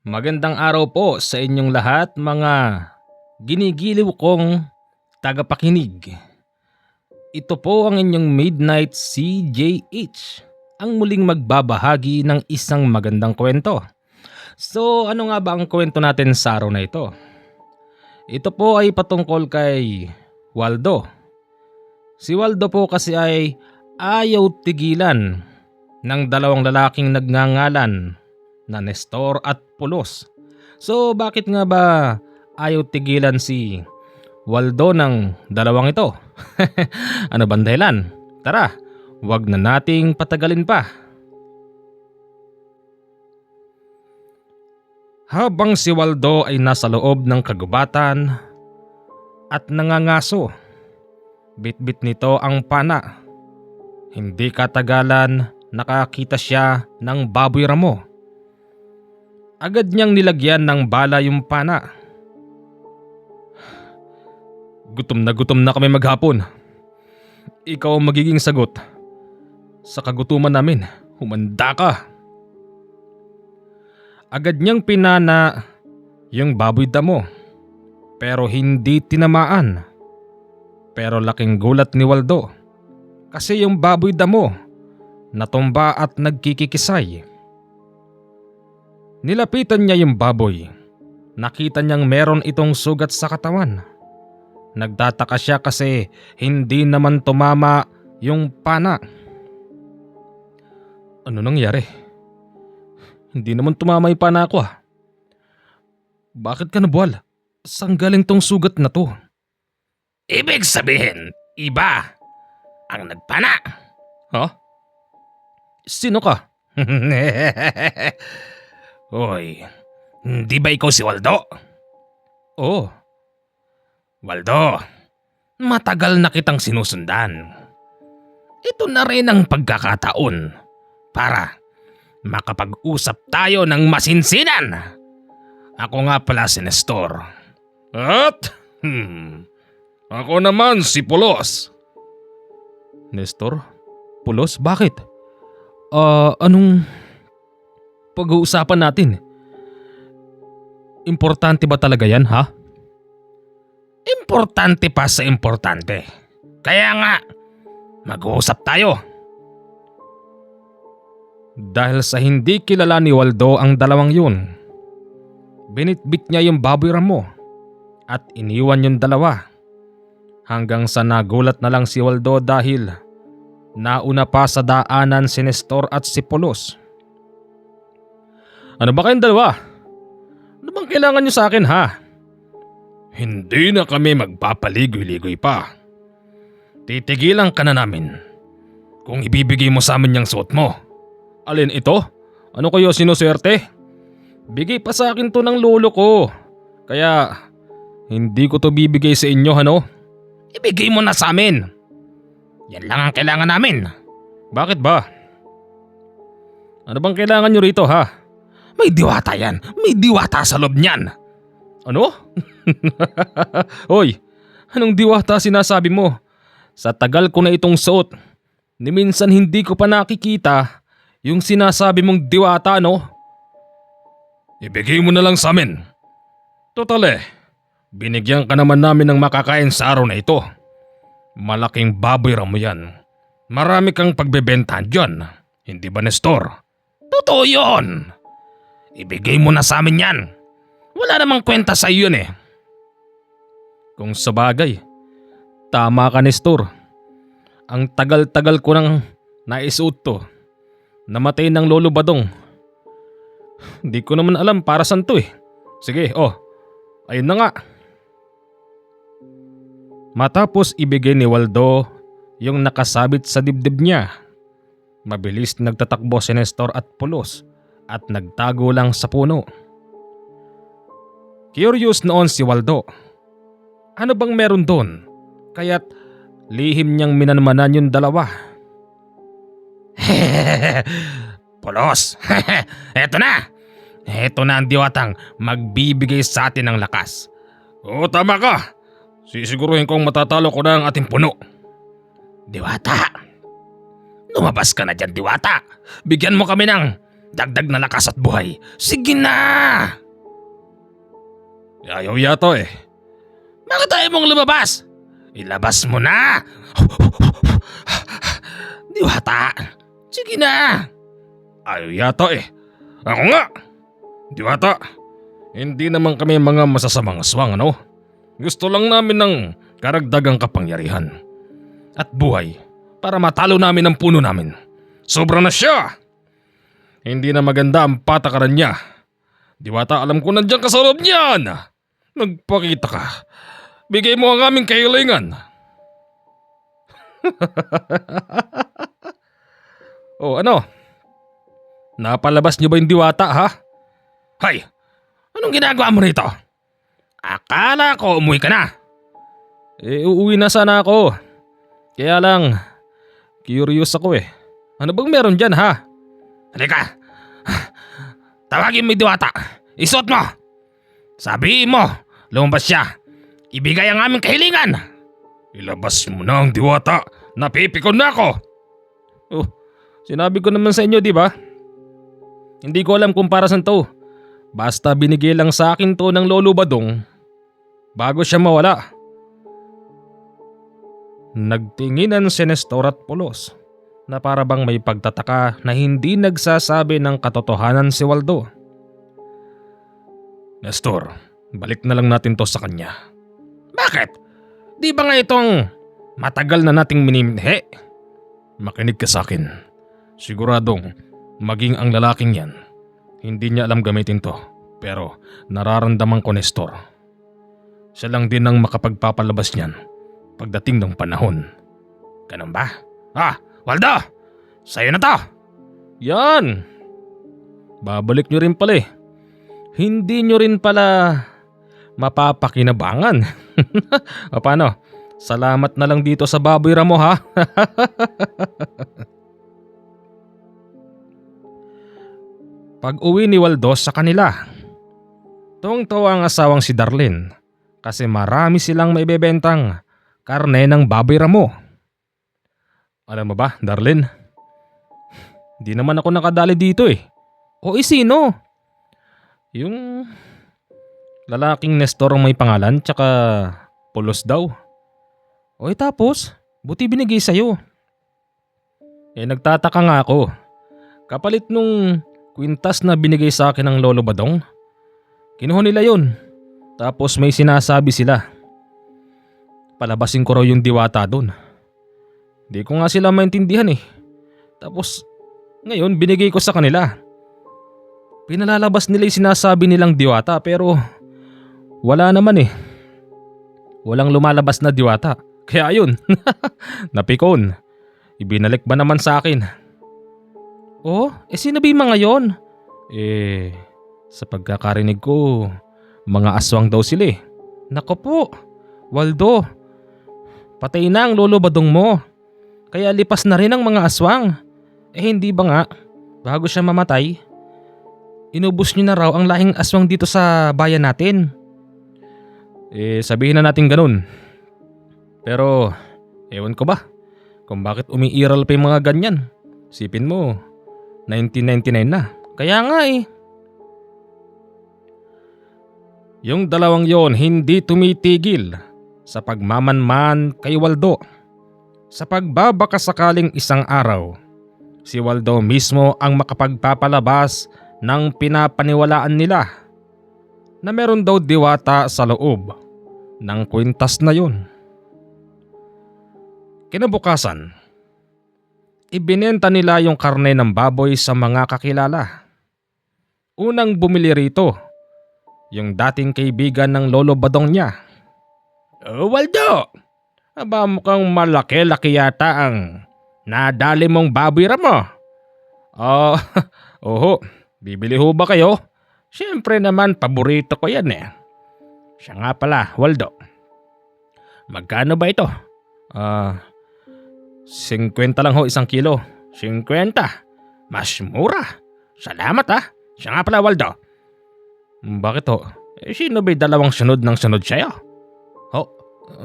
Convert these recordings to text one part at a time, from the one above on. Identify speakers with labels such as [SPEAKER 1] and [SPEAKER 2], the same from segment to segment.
[SPEAKER 1] Magandang araw po sa inyong lahat mga ginigiliw kong tagapakinig. Ito po ang inyong Midnight CJH, ang muling magbabahagi ng isang magandang kwento. So ano nga ba ang kwento natin sa araw na ito? Ito po ay patungkol kay Waldo. Si Waldo po kasi ay ayaw tigilan ng dalawang lalaking nagngangalan na Nestor at Pulos. So bakit nga ba ayaw tigilan si Waldo ng dalawang ito? Ano bang dahilan? Tara, wag na nating patagalin pa. Habang si Waldo ay nasa loob ng kagubatan at nangangaso, bitbit nito ang pana. Hindi katagalan nakakita siya ng baboy ramo. Agad niyang nilagyan ng bala yung pana. Gutom na kami maghapon. Ikaw ang magiging sagot. Sa kagutuman namin, humanda ka. Agad niyang pinana yung baboy damo. Pero hindi tinamaan. Pero laking gulat ni Waldo. Kasi yung baboy damo natumba at nagkikikisay. Nilapitan niya yung baboy. Nakita niyang meron itong sugat sa katawan. Nagtataka siya kasi hindi naman tumama yung pana. Ano nangyari? Hindi naman tumama yung pana ko ah. Bakit ka nabuwal? Saan galing tong sugat na to?
[SPEAKER 2] Ibig sabihin, iba ang nagpana.
[SPEAKER 1] Ha? Sino ka?
[SPEAKER 2] Hoy, hindi ba ikaw si Waldo?
[SPEAKER 1] Oo.
[SPEAKER 2] Waldo, matagal na kitang sinusundan. Ito na rin ang pagkakataon para makapag-usap tayo ng masinsinan. Ako nga pala si Nestor.
[SPEAKER 1] At? Ako naman si Pulos. Nestor? Pulos? Bakit? Anong pag-uusapan natin? Importante ba talaga yan, ha?
[SPEAKER 2] Importante pa sa importante. Kaya nga, mag-uusap tayo.
[SPEAKER 1] Dahil sa hindi kilala ni Waldo ang dalawang yun, binitbit niya yung baboy ramo at iniwan yung dalawa. Hanggang sa nagulat na lang si Waldo dahil nauna pa sa daanan si Nestor at si Pulos. Ano ba kayong dalawa? Ano bang kailangan nyo sa akin ha?
[SPEAKER 2] Hindi na kami magpapaligoy-ligoy pa. Titigilan ka na namin kung ibibigay mo sa amin yung suot mo.
[SPEAKER 1] Alin ito? Ano kayo sinuswerte? Bigay pa sa akin to ng lolo ko. Kaya hindi ko to bibigay sa inyo ano?
[SPEAKER 2] Ibigay mo na sa amin. Yan lang ang kailangan namin.
[SPEAKER 1] Bakit ba? Ano bang kailangan nyo rito ha?
[SPEAKER 2] May diwata yan. May diwata sa loob niyan.
[SPEAKER 1] Ano? Hoy, anong diwata sinasabi mo? Sa tagal ko na itong suot, ni minsan hindi ko pa nakikita yung sinasabi mong diwata no?
[SPEAKER 2] Ibigay mo na lang sa amin.
[SPEAKER 1] Total binigyan ka naman namin ng makakain sa araw na ito. Malaking baboy ramo yan. Marami kang pagbebentahan dyan. Hindi ba Nestor?
[SPEAKER 2] Totoo yun. Ibigay mo na sa amin yan. Wala namang kwenta sa iyo yun eh.
[SPEAKER 1] Kung sabagay, tama ka Nestor. Ang tagal-tagal ko nang naisuot to. Namatay ng lolo Badong. Di ko naman alam para saan to eh. Sige, ayun na nga. Matapos ibigay ni Waldo yung nakasabit sa dibdib niya, mabilis nagtatakbo si Nestor at Pulos at nagtago lang sa puno. Curious noon si Waldo. Ano bang meron doon? Kaya't lihim niyang minanmanan yung dalawa.
[SPEAKER 2] Pulos, eto na. Eto na ang diwatang magbibigay sa atin ng lakas.
[SPEAKER 1] Oo, tama ka. Sisiguruhin kong matatalo ko na ang ating puno.
[SPEAKER 2] Diwata, lumabas ka na dyan, Diwata. Bigyan mo kami ng dagdag na lakas at buhay. Sige na! Ayaw yata eh. Bakit tayo mong lumabas? Ilabas mo na! Diwata! Sige na! Ayaw yata eh. Ako nga! Diwata! Hindi naman kami mga masasamang aswang, ano? Gusto lang namin ng karagdagang kapangyarihan at buhay para matalo namin ang puno namin. Sobra na siya! Hindi na maganda ang patakaran niya. Diwata, alam ko nandiyan ka sa loob niyan! Magpakita ka. Bigay mo ang aming kahilingan. Oh, ano? Napalabas niyo ba yung Diwata, ha? Hay! Anong ginagawa mo rito? Akala ko umuwi ka na. Uuwi na sana ako. Kaya lang, curious ako eh. Ano bang meron dyan, ha? Halika. Tawagin mo yung Diwata. Isuot mo. Sabihin mo, lumabas siya. Ibigay ang aming kahilingan. Ilabas mo na ang Diwata. Napipikon na ako. Oh, sinabi ko naman sa inyo, di ba? Hindi ko alam kung para saan to. Basta binigay lang sa akin to ng Lolo Badong bago siya mawala. Nagtinginan si Nestor at Polos na para bang may pagtataka na hindi nagsasabi ng katotohanan si Waldo. Nestor, balik na lang natin to sa kanya. Bakit? Di ba nga itong matagal na nating miniminhi? Makinig ka sa akin. Siguradong maging ang lalaking yan, hindi niya alam gamitin to. Pero nararamdaman ko, Nestor. Siya lang din ang makapagpapalabas niyan pagdating ng panahon. Ganun ba? Waldo! Sa'yo na to! Yan! Babalik nyo rin pala eh. Hindi nyo rin pala mapapakinabangan. O paano? Salamat na lang dito sa baboy ramo, ha? Pag uwi ni Waldo sa kanila, tuwang-tuwa ang asawang si Darlene kasi marami silang maibebentang karne ng baboy ramo. Alam mo ba, Darlene? Di naman ako nakadali dito eh. O sino? Yung lalaking Nestor ang may pangalan tsaka Polos daw. O tapos, buti binigay sa'yo. Nagtataka nga ako. Kapalit nung kwintas na binigay sa akin ng Lolo Badong, kinuha nila yun. Tapos may sinasabi sila. Palabasin ko raw yung Diwata dun. Di ko nga sila maintindihan eh. Tapos ngayon binigay ko sa kanila. Pinalalabas nila yung sinasabi nilang Diwata pero wala naman eh. Walang lumalabas na Diwata. Kaya ayun, napikon. Ibinalik ba naman sa akin? Oh, sino ba yung mga yon? Sa pagkakarinig ko, mga aswang daw sila eh. Nako po, Waldo. Patay na ang Lolo Badong mo. Kaya lipas na rin ang mga aswang. Hindi ba nga, bago siya mamatay, inubos niyo na raw ang lahing aswang dito sa bayan natin. Sabihin na natin ganun. Pero, ewan ko ba kung bakit umiiral pa yung mga ganyan. Sipin mo, 1999 na. Kaya nga eh. Yung dalawang yon hindi tumitigil sa pagmamanman kay Waldo. Sa pagbabakasakaling isang araw, si Waldo mismo ang makapagpapalabas ng pinapaniwalaan nila na meron daw Diwata sa loob ng kwintas na yun. Kinabukasan, ibinenta nila yung karne ng baboy sa mga kakilala. Unang bumili rito, yung dating kaibigan ng Lolo Badong niya. Waldo! Aba mukhang malaki-laki yata ang nadali mong baboy ramo. Oho, bibili ho ba kayo? Siyempre naman paborito ko yan eh. Siya nga pala, Waldo. Magkano ba ito? 50 lang ho isang kilo. 50? Mas mura. Salamat ha. Siya nga pala, Waldo. Bakit ho? Sino ba'y dalawang sunod ng sunod sa'yo?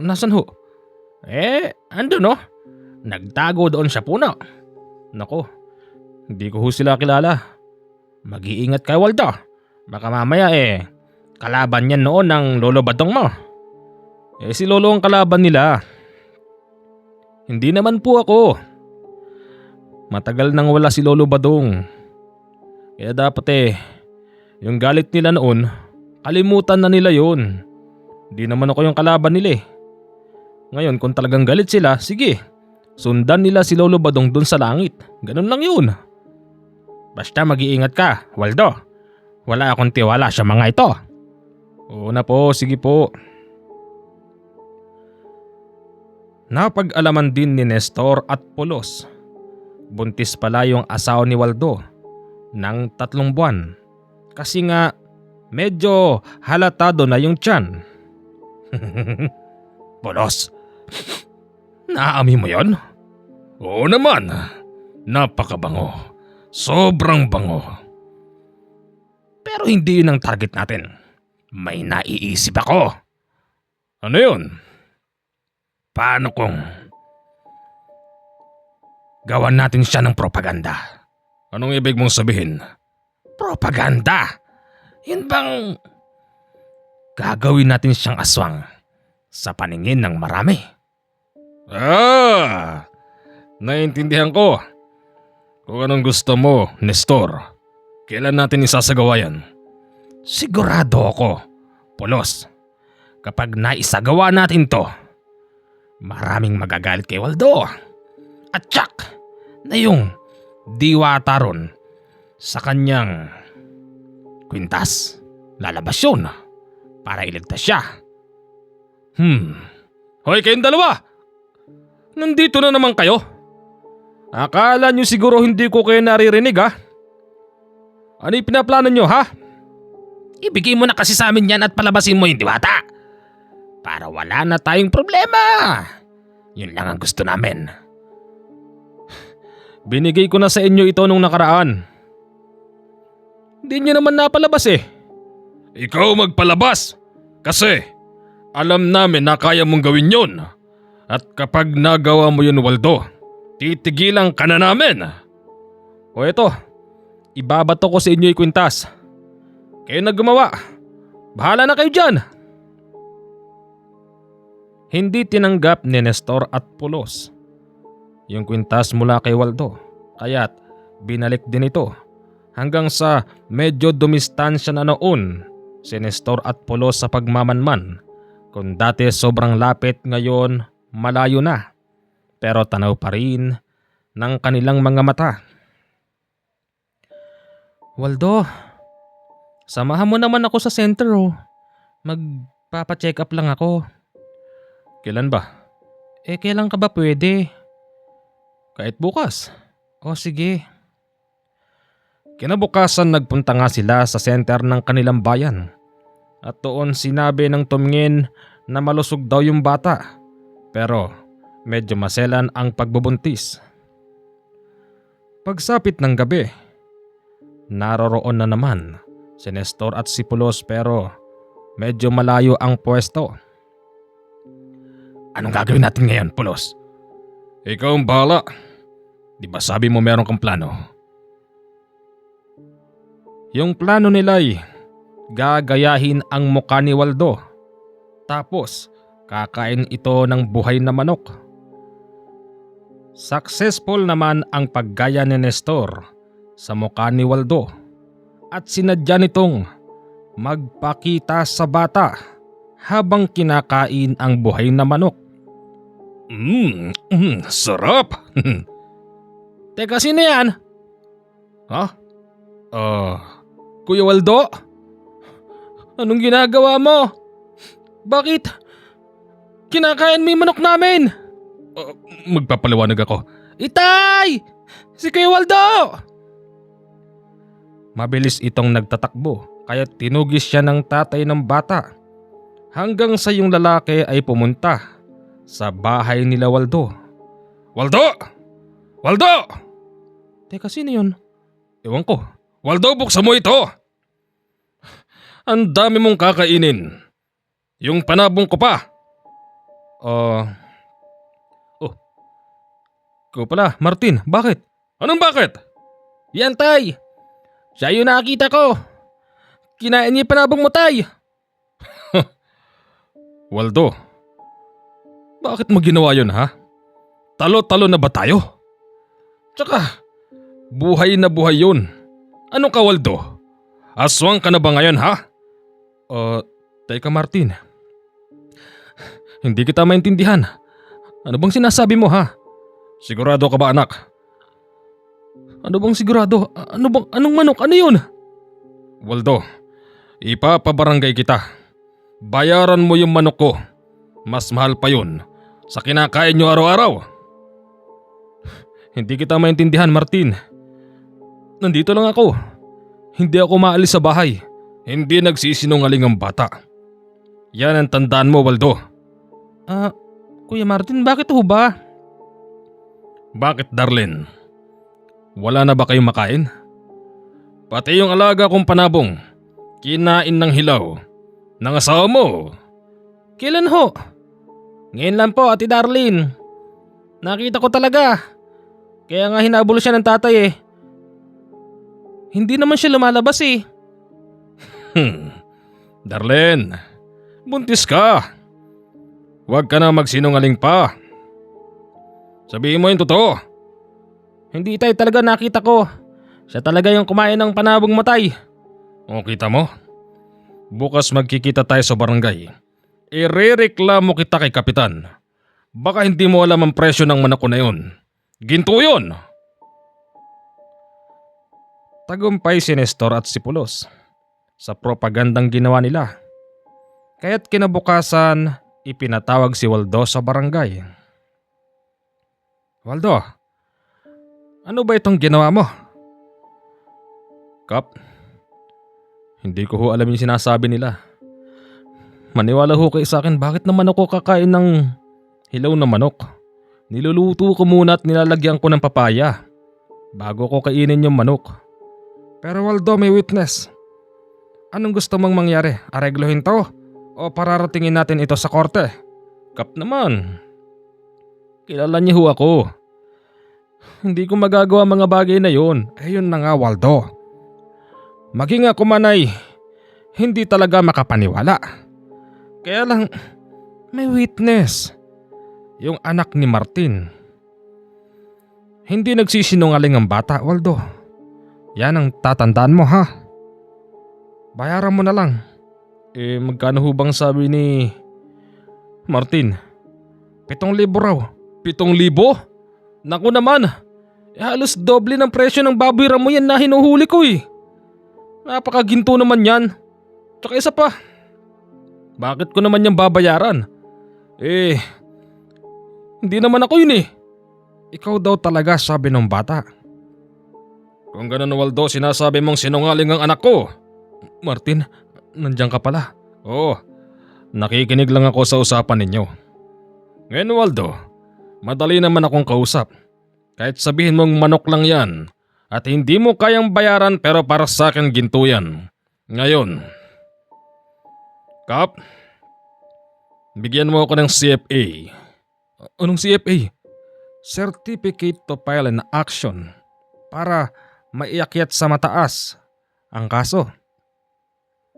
[SPEAKER 2] Nasan ho? Andun ho. Nagtago doon sa puno. Nako, hindi ko ho sila kilala. Mag-iingat ka, Waldo. Baka mamaya kalaban yan noon ng Lolo Badong mo. Si Lolo ang kalaban nila. Hindi naman po ako. Matagal nang wala si Lolo Badong. Kaya dapat yung galit nila noon, kalimutan na nila yun. Hindi naman ako yung kalaban nila. Ngayon kung talagang galit sila, sige. Sundan nila si Lolo Badong dun sa langit. Ganun lang yun. Basta mag-iingat ka, Waldo. Wala akong tiwala sa mga ito. Oo na po, sige po. Napag-alaman din ni Nestor at Polos. Buntis pala yung asawa ni Waldo ng 3 buwan. Kasi nga medyo halatado na yung tiyan. Polos, naaamin mo yon? Oo naman, napakabango. Sobrang bango. Pero hindi yun ang target natin. May naiisip ako. Ano yun? Paano kung gawan natin siya ng propaganda? Anong ibig mong sabihin? Propaganda? Yun bang gagawin natin siyang aswang sa paningin ng marami? Naiintindihan ko. Kung anong gusto mo, Nestor. Kailan natin isasagawa yan? Sigurado ako, Polos. Kapag naisagawa natin to, maraming magagalit kay Waldo. At tsak na yung diwata ron sa kanyang kwintas. Lalabas yun para iligtas siya. Hoy kayong dalawa! Nandito na naman kayo? Akala nyo siguro hindi ko kayo naririnig ha? Ano yung pinaplano nyo ha? Ibigay mo na kasi sa amin yan at palabasin mo yung diwata. Para wala na tayong problema. Yun lang ang gusto namin. Binigay ko na sa inyo ito nung nakaraan. Hindi nyo naman napalabas Ikaw magpalabas. Kasi alam namin na kaya mong gawin yun. At kapag nagawa mo yun, Waldo, titigilan ka na namin. O eto, ibabato ko sa inyo yung kwintas. Kayo na gumawa. Bahala na kayo dyan. Hindi tinanggap ni Nestor at Polos yung kwintas mula kay Waldo, kaya't binalik din ito hanggang sa medyo dumistansya na noon si Nestor at Polos sa pagmamanman. Kung dati sobrang lapit, ngayon malayo na, pero tanaw pa rin ng kanilang mga mata. Waldo, samahan mo naman ako sa center Magpapacheck up lang ako. Kailan ba? Kailan ka ba pwede? Kahit bukas. O sige. Kinabukasan nagpunta nga sila sa center ng kanilang bayan. At doon sinabi ng tumingin na malusog daw yung bata. Pero medyo maselan ang pagbubuntis. Pagsapit ng gabi, naroroon na naman si Nestor at si Polos pero medyo malayo ang pwesto. Anong gagawin natin ngayon, Polos? Ikaw ang bahala. Di ba sabi mo meron kang plano? Yung plano nila ay gagayahin ang mukha ni Waldo. Tapos kakain ito ng buhay na manok. Successful naman ang paggaya ni Nestor sa mukha ni Waldo. At sinadya nitong magpakita sa bata habang kinakain ang buhay na manok. Sarap! Teka, sino yan? Ha? Kuya Waldo? Anong ginagawa mo? Bakit? Kinakain mo yung manok namin? Magpapaliwanag ako. Itay! Si Kuya Waldo! Mabilis itong nagtatakbo kaya tinugis siya ng tatay ng bata. Hanggang sa yung lalaki ay pumunta sa bahay nila Waldo. Waldo! Waldo! Teka, sino yun? Ewan ko. Waldo, buksan mo ito! Ang dami mong kakainin. Yung panabong ko pa. Ikaw pala, Martin. Bakit? Anong bakit? Yan, tay. Siya yung nakita ko. Kinain niya yung panabong matay. Waldo, bakit mo ginawa yun ha? Talo-talo na ba tayo? Tsaka, buhay na buhay yun. Ano ka Waldo? Aswang ka na ba ngayon ha? Teka Martin. Hindi kita maintindihan. Ano bang sinasabi mo ha? Sigurado ka ba anak? Ano bang sigurado? Anong manok? Ano yun? Waldo, ipapabarangay kita. Bayaran mo yung manok ko. Mas mahal pa yun sa kinakain nyo araw-araw. Hindi kita maintindihan Martin. Nandito lang ako. Hindi ako maalis sa bahay. Hindi nagsisinungaling ang bata. Yan ang tandaan mo Waldo. Kuya Martin, bakit ho ba? Bakit Darlene? Wala na ba kayong makain? Pati yung alaga kong panabong, kinain ng hilaw ng asawa mo. Kailan ho? Ngayon lang po Ate Darlene. Nakita ko talaga. Kaya nga hinabol siya ng tatay eh. Hindi naman siya lumalabas eh. Darlene, buntis ka. Huwag ka na magsinungaling pa. Sabihin mo yung totoo. Hindi tay, talaga nakita ko. Siya talaga yung kumain ng panabong matay. O kita mo? Bukas magkikita tayo sa barangay. Irereklamo kita kay kapitan. Baka hindi mo alam ang presyo ng manok ko na yun. Ginto yun! Tagumpay si Nestor at si Pulos sa propagandang ginawa nila. Kaya't kinabukasan, ipinatawag si Waldo sa barangay. Waldo, ano ba itong ginawa mo? Kap, hindi ko ho alam yung sinasabi nila. Maniwala ho kayo sa akin, bakit naman ako kakain ng hilaw na manok? Niluluto ko muna at nilalagyan ko ng papaya bago ko kainin yung manok. Pero Waldo, may witness. Anong gusto mong mangyari? Areglohin to? O pararatingin natin ito sa korte? Kap naman. Kilala niyo ho ako. Hindi ko magagawa mga bagay na yun. Ayun na nga Waldo. Maging ako man ay hindi talaga makapaniwala. Kaya lang may witness. Yung anak ni Martin. Hindi nagsisinungaling ang bata Waldo. Yan ang tatandaan mo ha. Bayaran mo na lang. Magkano ho bang sabi ni Martin? 7,000 raw. 7,000? Naku naman. Halos doble ng presyo ng baboy ramo yan na hinuhuli ko eh. Napakaginto naman yan. Tsaka isa pa. Bakit ko naman yan babayaran? Hindi naman ako yun eh. Ikaw daw talaga sabi ng bata. Kung ganun Waldo, sinasabi mong sinungaling ang anak ko. Martin, nandiyan ka pala. Oo, nakikinig lang ako sa usapan ninyo. Ngayon Waldo, madali naman akong kausap. Kahit sabihin mong manok lang yan at hindi mo kayang bayaran pero para sa akin ginto yan. Ngayon, Kap, bigyan mo ako ng CFA. Anong CFA? Certificate to File an Action para maiakyat sa mataas ang kaso.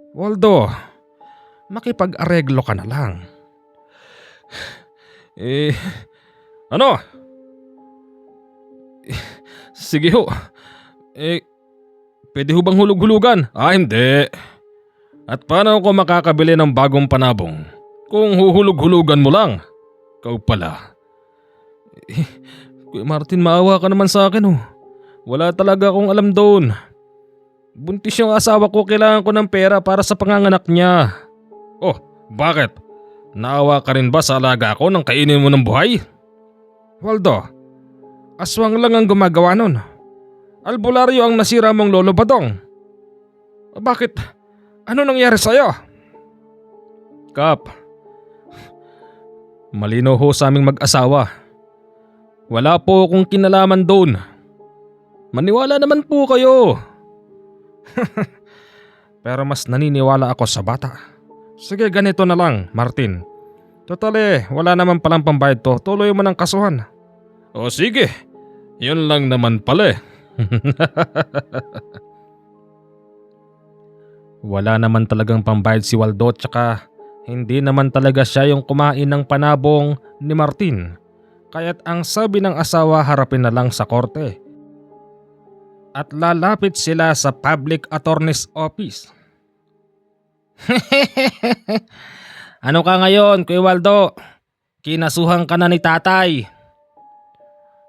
[SPEAKER 2] Waldo, makipag-areglo ka na lang. Ano? Sige ho. Pwede ho bang hulug-hulugan? Hindi. At paano ako makakabili ng bagong panabong kung huhulog-hulugan mo lang? Ikaw pala. Kuya Martin, maawa ka naman sa akin oh. Wala talaga akong alam doon. Buntis yung asawa ko, kailangan ko ng pera para sa panganganak niya. Oh, bakit? Naawa ka rin ba sa alaga ko nang kainin mo ng buhay? Waldo, aswang lang ang gumagawa nun. Albularyo ang nasira mong lolo Badong. Bakit? Ano nangyari sa'yo? Kap, malino ho sa aming mag-asawa. Wala po akong kinalaman doon. Maniwala naman po kayo. Pero mas naniniwala ako sa bata. Sige, ganito na lang, Martin. Total wala naman palang pambayad to. Tuloy mo ng kasuhan. O sige, yun lang naman pala Wala naman talagang pambayad si Waldo tsaka hindi naman talaga siya yung kumain ng panabong ni Martin. Kaya't ang sabi ng asawa harapin na lang sa korte. At lalapit sila sa public attorney's office. Ano ka ngayon, Kuya Waldo? Kinasuhan ka na ni tatay.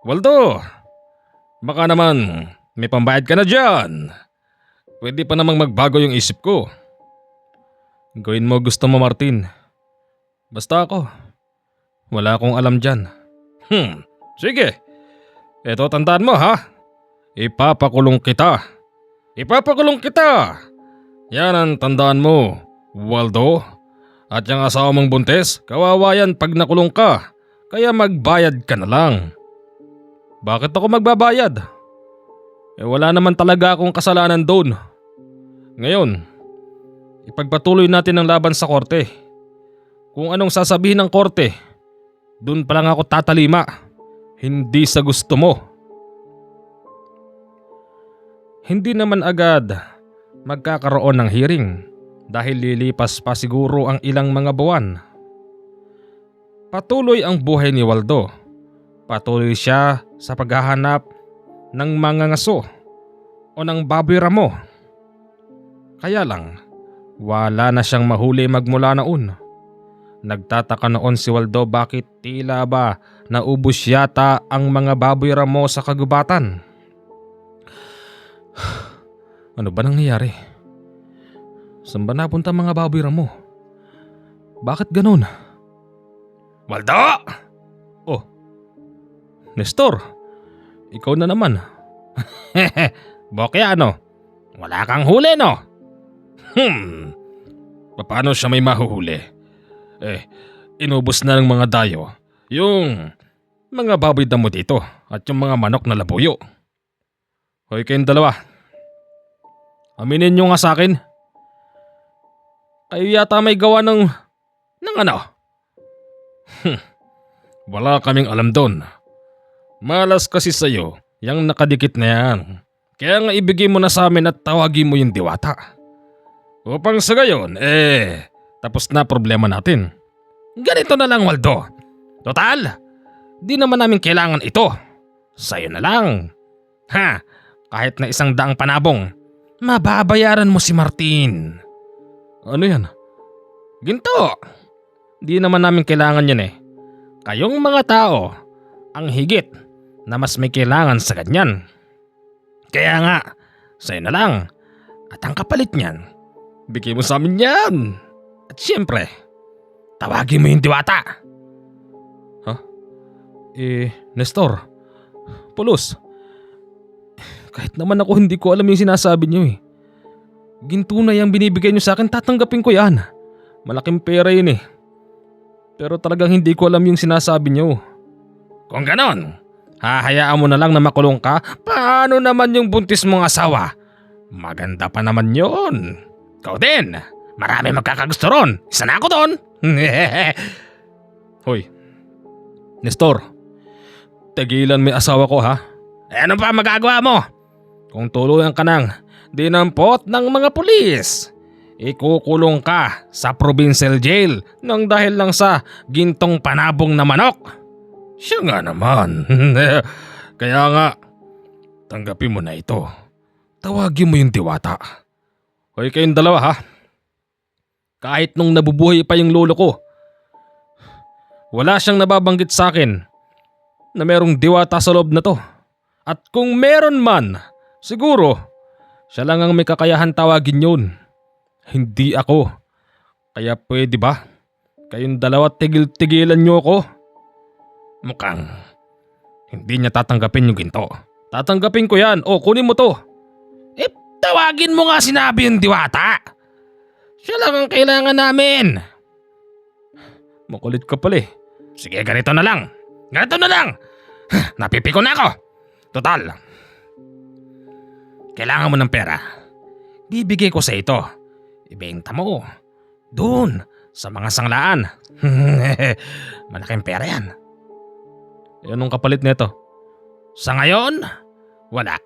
[SPEAKER 2] Waldo, baka naman may pambayad ka na dyan. Pwede pa namang magbago yung isip ko. Gawin mo gusto mo, Martin. Basta ako, wala akong alam dyan. Sige. Eto, tandaan mo ha. Ipapakulong kita. Ipapakulong kita. Yan ang tandaan mo, Waldo. At yung asawa mong buntis, kawawa yan pag nakulong ka. Kaya magbayad ka na lang. Bakit ako magbabayad? Wala naman talaga akong kasalanan doon. Ngayon, ipagpatuloy natin ang laban sa korte. Kung anong sasabihin ng korte, doon pa lang ako tatalima. Hindi sa gusto mo. Hindi naman agad magkakaroon ng hearing dahil lilipas pa siguro ang ilang mga buwan. Patuloy ang buhay ni Waldo. Patuloy siya sa paghahanap ng mga ngaso o ng baboy ramo. Kaya lang, wala na siyang mahuli magmula noon. Nagtataka noon si Waldo bakit tila ba naubos yata ang mga baboy ramo sa kagubatan. Ano ba nangyayari? Saan ba napunta mga baboy ramo? Bakit ganun? Waldo! Oh, Nestor, ikaw na naman. Bokya ano? Wala kang huli no? Paano siya may mahuhuli? Inubos na ng mga dayo yung mga baboy damo dito at yung mga manok na labuyo. Hoy kayong dalawa, aminin nyo nga sa akin. Kayo yata may gawa ng ano? Wala kaming alam doon. Malas kasi sa'yo yung nakadikit na yan. Kaya nga ibigay mo na sa amin at tawagin mo yung diwata. Upang sa gayon, tapos na problema natin. Ganito na lang, Waldo. Total, di naman namin kailangan ito. Sa'yo na lang. Kahit na 100 panabong, mababayaran mo si Martin. Ano yan? Ginto. Di naman namin kailangan yan eh. Kayong mga tao, ang higit na mas may kailangan sa ganyan. Kaya nga, sa'yo na lang. At ang kapalit niyan, bigay mo sa amin yan. At siyempre, tawagin mo yung diwata. Nestor, Pulos, kahit naman ako hindi ko alam yung sinasabi niyo eh. Ginto na yung binibigay niyo sa akin, tatanggapin ko yan. Malaking pera yun eh. Pero talagang hindi ko alam yung sinasabi niyo. Kung ganon, hahayaan mo na lang na makulong ka? Paano naman yung buntis mong asawa? Maganda pa naman yun. Ikaw din, marami magkakagusto ron. Isa na ako doon. Hoy, Nestor, tagilan mo yung asawa ko ha? Ano pa magagawa mo? Kung tuluyan ka ng dinampot ng mga pulis, ikukulong ka sa provincial jail nang dahil lang sa gintong panabong na manok. Siya nga naman. Kaya nga, tanggapin mo na ito. Tawagin mo yung diwata. Hoy kayong dalawa ha. Kahit nung nabubuhay pa yung lolo ko, wala siyang nababanggit sa akin na merong diwata sa loob na to. At kung meron man, siguro, siya lang ang may kakayahan tawagin yun. Hindi ako. Kaya pwede ba? Kayong dalawa tigil-tigilan nyo ako. Mukhang hindi niya tatanggapin yung ginto. Tatanggapin ko yan. O kunin mo to. Tawagin mo nga sinabi yung diwata. Siya lang ang kailangan namin. Makulit ka pala eh. Sige, ganito na lang. Ganito na lang. Napipiko na ako. Total, kailangan mo ng pera. Bibigay ko sa ito. Ibenta mo. Doon, sa mga sanglaan. Malaking pera yan. Anong kapalit nito? Sa ngayon, wala.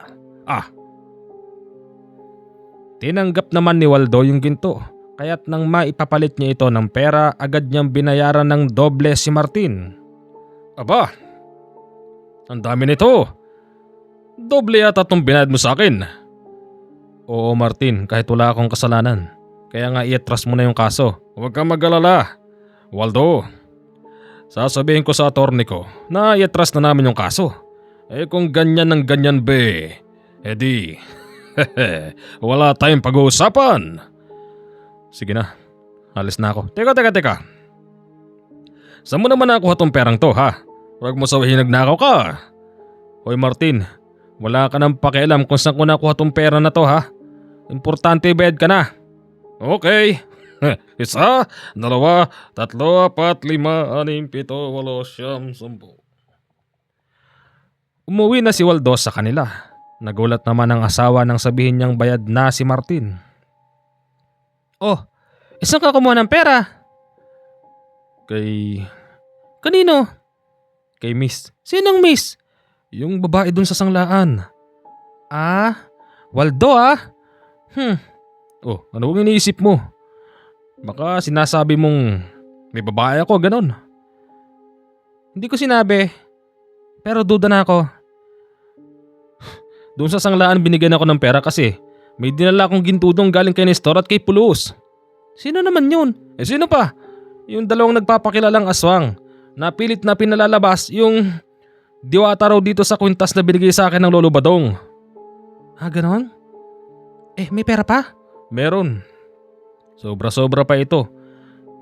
[SPEAKER 2] Tinanggap naman ni Waldo yung ginto, kaya't nang maipapalit niya ito ng pera, agad niyang binayaran ng doble si Martin. Aba, ang dami nito. Doble yata itong binayad mo sa akin. Oo Martin, kahit wala akong kasalanan. Kaya nga i-trust mo na yung kaso. Huwag kang mag-alala. Waldo, sasabihin ko sa attorney ko na i-trust na namin yung kaso. Kung ganyan ng ganyan be, edi wala tayong pag-uusapan. Sige na, alis na ako. Teka. Saan mo naman nakuha tong perang to ha? Huwag mo sabihin nagnakaw ka. Hoy Martin, wala ka nang pakialam kung saan ko nakuha tong pera na to ha. Importante bayad ka na. Okay. 1, 2, 3, 4, 5, 6, 7, 10. Umuwi na si Waldo sa kanila. Nagulat naman ang asawa nang sabihin niyang bayad na si Martin. Oh, isang ka kumuha ng pera? Kanino? Kay Miss. Sinong Miss? Yung babae dun sa sanglaan. Waldo Oh, ano bang iniisip mo? Baka sinasabi mong may babae ako, ganon. Hindi ko sinabi. Pero duda na ako. Doon sa sanglaan binigyan ako ng pera kasi may dinala akong gintudong galing kay Nestor at kay Pulos. Sino naman yun? Sino pa? Yung dalawang nagpapakilalang aswang. Napilit na pinalalabas yung diwata raw dito sa kwintas na binigay sa akin ng Lolo Badong. Ganon? May pera pa? Meron. Sobra-sobra pa ito.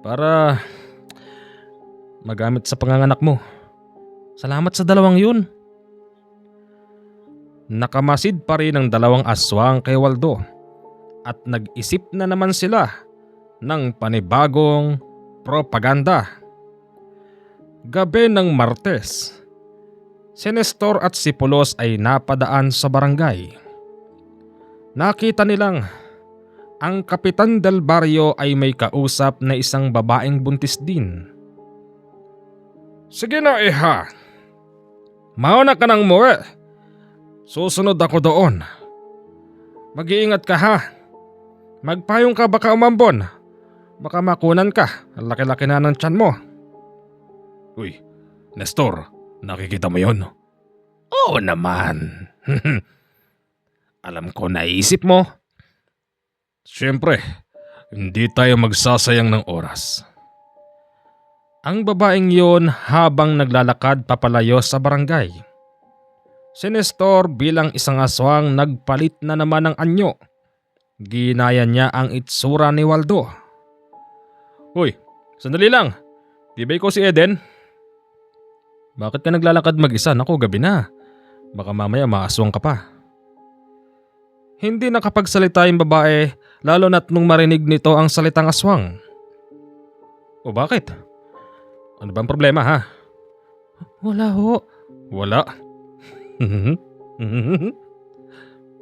[SPEAKER 2] Para magamit sa panganganak mo. Salamat sa dalawang yun. Nakamasid pa rin ang dalawang aswang kay Waldo. At nag-isip na naman sila ng panibagong propaganda. Gabi ng Martes, si Nestor at si Pulos ay napadaan sa barangay. Nakita nilang ang kapitan del barrio ay may kausap na isang babaeng buntis din. Sige na iha, mauna ka nang muwi. Susunod ako doon. Mag-iingat ka ha. Magpayong ka baka umambon. Baka makunan ka, ang laki-laki na ng tiyan mo. Uy, Nestor, nakikita mo yon? Oo naman. Alam ko naisip mo. Siyempre, hindi tayo magsasayang ng oras. Ang babaeng yon habang naglalakad papalayo sa barangay. Si Nestor bilang isang aswang nagpalit na naman ng anyo. Ginaya niya ang itsura ni Waldo. Uy, sandali lang. Di ba ikaw si Eden? Bakit ka naglalakad mag-isa? Naku, gabi na. Baka mamaya maaswang ka pa. Hindi nakapagsalita yung babae lalo na't nung marinig nito ang salitang aswang. O bakit? Ano bang problema ha? Wala ho. Wala?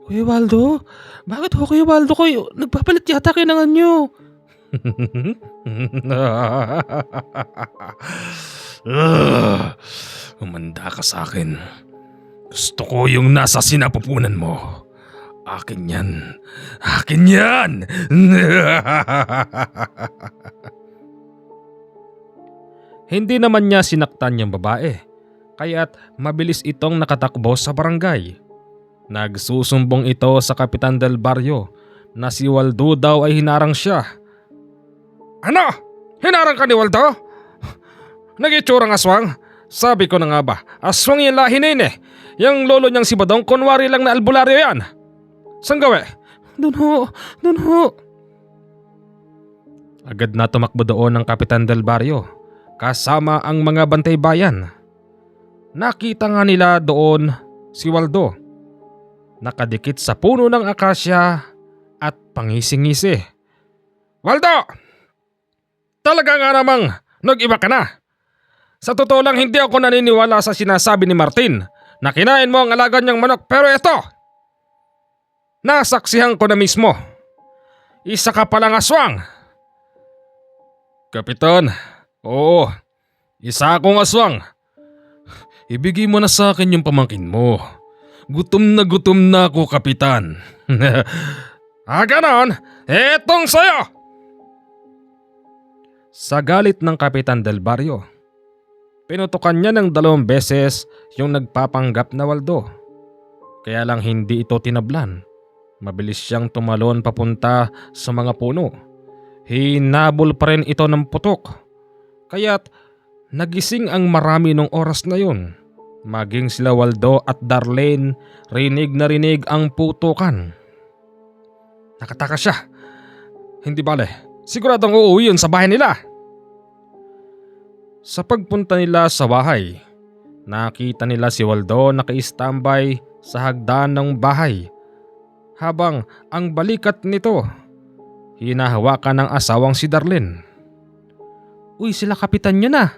[SPEAKER 2] Kuya Waldo? Bakit ho Kuya Waldo ko? Nagpapalit yata kayo ng anyo. Umanda ka sa akin. Gusto ko yung nasa sinapupunan mo. Akin yan. Akin yan! Hindi naman niya sinaktan yung babae, kaya't mabilis itong nakatakbo sa barangay. Nagsusumbong ito sa kapitan del barrio na si Waldo daw ay hinarang siya. Ano? Hinarang ka ni Waldo? Nag-itsurang aswang? Sabi ko na nga ba, aswang yung lahi na yun eh. Yung lolo niyang si Badong, kunwari lang na albularyo yan. Saan gawi? Doon ho. Agad na tumakbo doon ang kapitan del barrio, kasama ang mga bantay bayan. Nakita nga nila doon si Waldo, nakadikit sa puno ng akasya at pangising-ngisi. Waldo! Talaga nga namang nag-iba ka na. Sa totoo lang hindi ako naniniwala sa sinasabi ni Martin na kinain mo ang alaga niyang manok, pero ito, nasaksihan ko na mismo. Isa ka palang aswang. Kapitan, oo, isa akong aswang. Ibigay mo na sa akin yung pamangkin mo. Gutom na ako, kapitan. Ganon? Etong sa'yo! Sa galit ng Kapitan Del Barrio, pinutukan niya ng 2 beses yung nagpapanggap na Waldo. Kaya lang hindi ito tinablan. Mabilis siyang tumalon papunta sa mga puno. Hinabol pa rin ito ng putok. Kaya't nagising ang marami nung oras na yun. Maging sila Waldo at Darlene, rinig na rinig ang putukan. Nakataka siya. Hindi bale, siguradong uuwi yun sa bahay nila. Sa pagpunta nila sa bahay, nakita nila si Waldo naka-standby sa hagdan ng bahay. Habang ang balikat nito, hinahawakan ng asawang si Darlene. Uy, sila kapitan nyo na.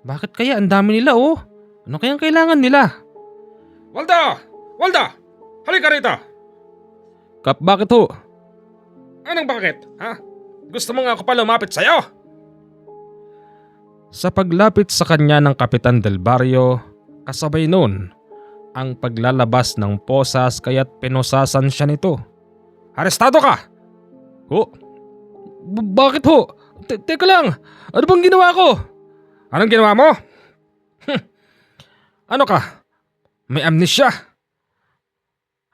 [SPEAKER 2] Bakit kaya ang dami nila oh? Ano kayang kailangan nila? Waldo! Waldo! Halika rito! Kap, bakit ho? Anong bakit? Ha? Gusto mo nga ako pa lumapit sa'yo? Sa paglapit sa kanya ng Kapitan Del Barrio, kasabay noon ang paglalabas ng posas kaya't pinusasan siya nito. Arestado ka! Ho? Bakit ho? Teka lang, ano bang ginawa ko? Anong ginawa mo? Ano ka? May amnesia?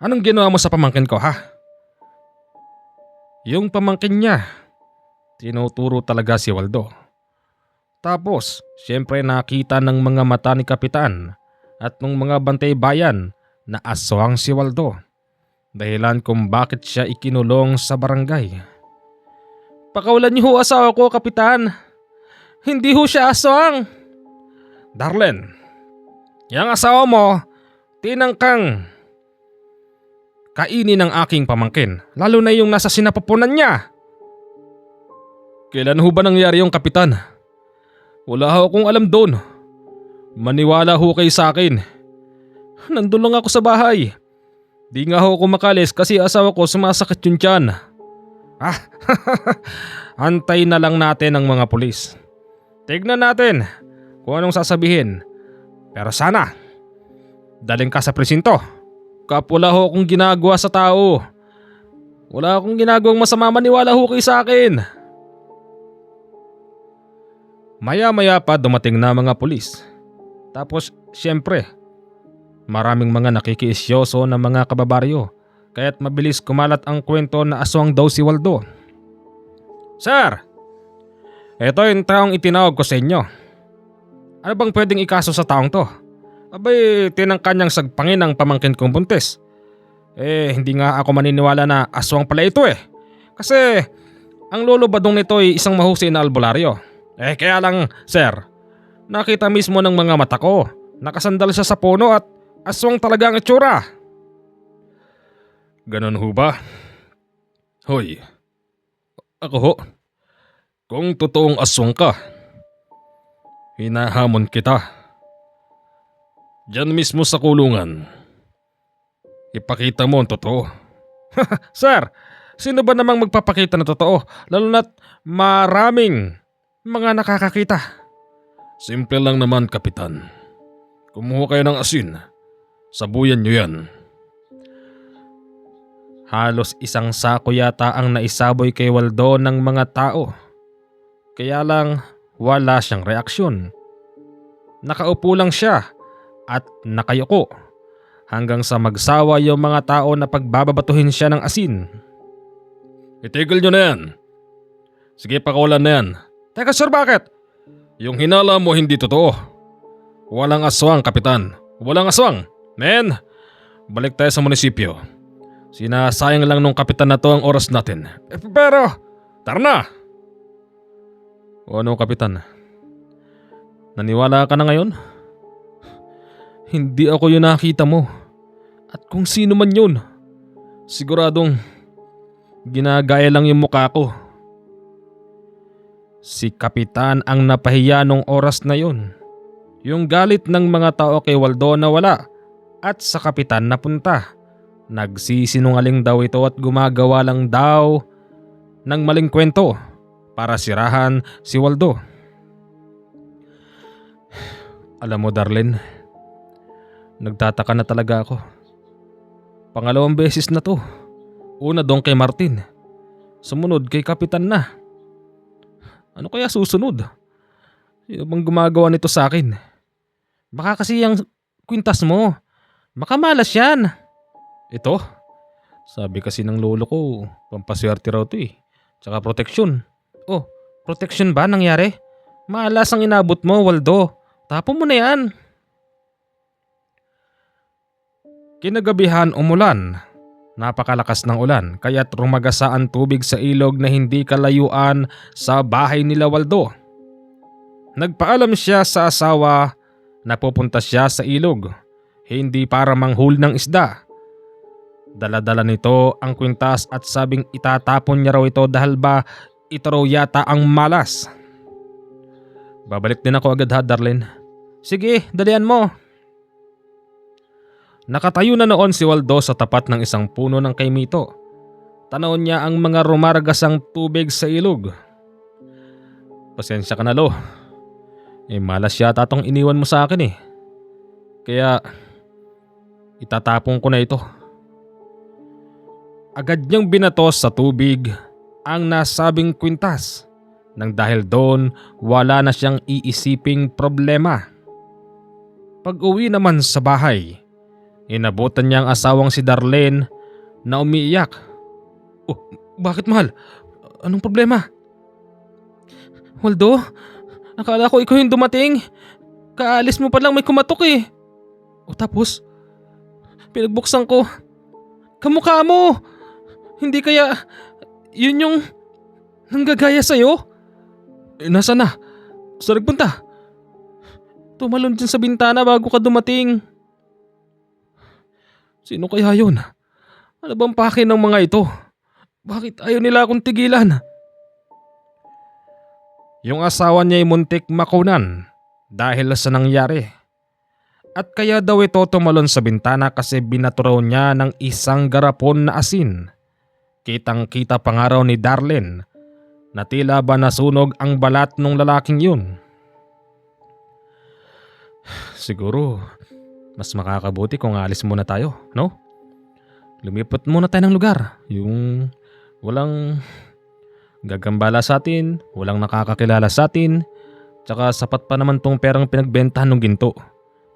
[SPEAKER 2] Anong ginawa mo sa pamangkin ko ha? Yung pamangkin niya, tinuturo talaga si Waldo. Tapos, siyempre nakita ng mga mata ni Kapitan at ng mga bantay bayan na aswang si Waldo. Dahilan kung bakit siya ikinulong sa barangay. Pakawalan niyo ho asawa ko, Kapitan. Hindi ho siya aswang. Darlene, yung asawa mo, tinangkang kainin ng aking pamangkin, lalo na yung nasa sinapupunan niya. Kailan ho ba nangyari yung Kapitan? Wala ho akong alam doon. Maniwala ho kayo sa akin. Nandun lang ako sa bahay. Di nga ho ako makalis kasi asawa ko sumasakit yung tiyan. Antay na lang natin ang mga pulis. Tignan natin kung anong sasabihin. Pero sana, daling ka sa presinto. Kap, wala ho akong ginagawa sa tao. Wala akong ginagawang masama, maniwala ho kayo sa akin. Maya-maya pa dumating na mga pulis. Tapos siyempre, maraming mga nakikiisyoso na mga kababaryo. Kaya't mabilis kumalat ang kwento na aswang daw si Waldo. Sir, ito yung taong itinawag ko sa inyo. Ano bang pwedeng ikaso sa taong to? Abay, tinangka niyang sagpangin ang pamangkin kong buntis. Hindi nga ako maniniwala na aswang pala ito Kasi, ang lolo badong nito ay isang mahusay na albularyo. Kaya lang, sir, nakita mismo ng mga mata ko. Nakasandal siya sa puno at aswang talaga ang itsura. Ganon ho ba? Hoy, ako ho. Kung totoong aswang ka, hinahamon kita. Diyan mismo sa kulungan. Ipakita mo ang totoo. Sir, sino ba namang magpapakita ng totoo? Lalo na't maraming mga nakakakita. Simple lang naman, Kapitan. Kumuha kayo ng asin. Sabuyan nyo yan. Halos isang sako yata ang naisaboy kay Waldo ng mga tao. Kaya lang wala siyang reaksyon. Nakaupo lang siya at nakayuko hanggang sa magsawa yung mga tao na pagbababatuhin siya ng asin. Itigil nyo na yan. Sige, pakawalan na yan. Teka sir, bakit? Yung hinala mo hindi totoo. Walang aswang, Kapitan. Walang aswang. Men, balik tayo sa munisipyo. Sinasayang lang nung kapitan na to ang oras natin. Pero, tara na! O ano, Kapitan? Naniwala ka na ngayon? Hindi ako yung nakita mo. At kung sino man yun, siguradong ginagaya lang yung mukha ko. Si Kapitan ang napahiya nung oras na yun. Yung galit ng mga tao kay Waldo na wala at sa Kapitan napunta. Nagsisinungaling daw ito at gumagawa lang daw ng maling kwento para sirahan si Waldo. Alam mo, Darlene, nagtataka na talaga ako. Pangalawang beses na to Una doon kay Martin. Sumunod kay Kapitan na. Ano kaya susunod? Sino bang gumagawa nito sa akin? Baka kasi yung kwintas mo. Baka malas yan. Ito? Sabi kasi ng lolo ko, pampaswerte raw to eh. Tsaka proteksyon. Oh, proteksyon ba nangyari? Malas ang inabot mo, Waldo. Tapon mo na yan. Kinagabihan umulan. Napakalakas ng ulan kaya't rumagasa ang tubig sa ilog na hindi kalayuan sa bahay nila Waldo. Nagpaalam siya sa asawa na pupunta siya sa ilog, hindi para manghul ng isda. Dala-dala nito ang kwintas at sabing itatapon niya raw ito dahil ba ito raw yata ang malas. Babalik din ako agad ha, Darlene. Sige, dalian mo. Nakatayo na noon si Waldo sa tapat ng isang puno ng kaimito. Tanaw niya ang mga rumaragasang tubig sa ilog. Pasensya ka na, Lo. Malas yata tong iniwan mo sa akin eh. Kaya itatapon ko na ito. Agad niyang binatos sa tubig ang nasabing kwintas nang dahil doon wala na siyang iisiping problema. Pag-uwi naman sa bahay, inabutan niya ang asawang si Darlene na umiiyak. Oh, bakit mahal? Anong problema? Waldo, akala ko ikaw yung dumating. Kaalis mo pa lang may kumatok eh. O tapos, pinagbuksan ko. Kamukha mo! Hindi kaya yun yung nanggagaya sa'yo? Nasaan na? Saan nagpunta? Tumalon dyan sa bintana bago ka dumating. Sino kaya yun? Ano bang pake ng mga ito? Bakit ayaw nila akong tigilan? Yung asawa niya ay muntik makunan dahil sa nangyari. At kaya daw ito tumalon sa bintana kasi binato raw niya ng isang garapon na asin. Kitang-kita pa nga raw ni Darlene na tila ba nasunog ang balat ng lalaking yun. Siguro mas makakabuti kung alis muna tayo, no? Lumipat muna tayo ng lugar. Yung walang gagambala sa atin, walang nakakakilala sa atin, tsaka sapat pa naman tong perang pinagbentahan ng ginto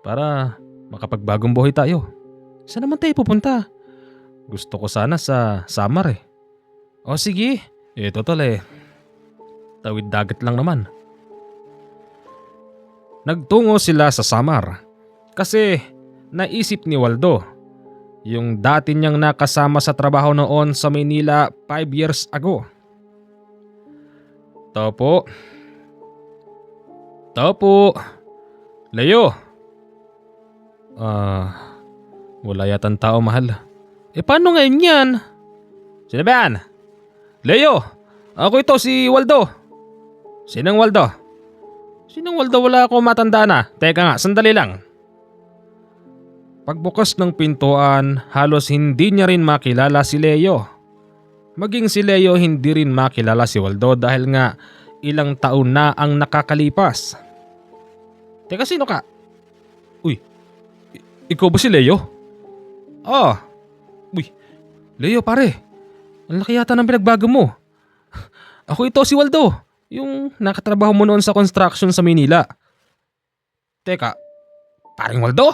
[SPEAKER 2] para makapagbagong buhay tayo. Saan naman tayo pupunta? Gusto ko sana sa Samar eh. O sige, total eh. Tawid dagat lang naman. Nagtungo sila sa Samar kasi naisip ni Waldo yung dati niyang nakasama sa trabaho noon sa Maynila 5 years ago. Topo. Leo. Wala yatang tao, mahal. Paano ngayon yan? Sino ba yan? Leo, ako ito si Waldo. Sinong Waldo? Sinong Waldo? Wala ako matanda na. Teka nga, sandali lang. Pagbukas ng pintuan, halos hindi niya rin makilala si Leo. Maging si Leo hindi rin makilala si Waldo dahil nga ilang taon na ang nakakalipas. Teka, sino ka? Uy, ikaw ba si Leo? Oh. Uy, Leo pare. Ang laki yata ng pinagbago mo. Ako ito si Waldo, yung nakatrabaho mo noon sa construction sa Manila. Teka, paring Waldo?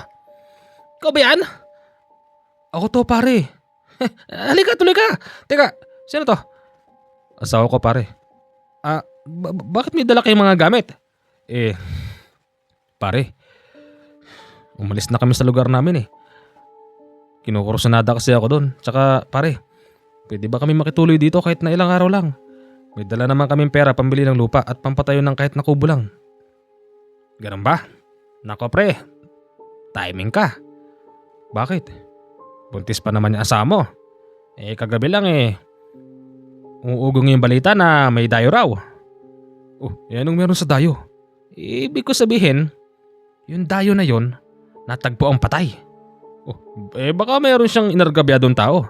[SPEAKER 2] Ikaw ba yan? Ako to pare. Halika, tuloy ka. Teka, sino to? Asawa ko pare. Bakit may dala kayong mga gamit? Pare, umalis na kami sa lugar namin eh. Kinukursunada kasi ako doon. Tsaka pare, pwede ba kami makituloy dito kahit na ilang araw lang? May dala naman kaming pera pambili ng lupa at pampatayo ng kahit na kubo lang. Ganun ba? Nako pre, timing ka. Bakit? Buntis pa naman yung asawa mo. Kagabi lang uugong yung balita na may dayo raw. Anong meron sa dayo? Ibig ko sabihin, yung dayo na yon natagpo ang patay. Baka meron siyang inargabyadong tao.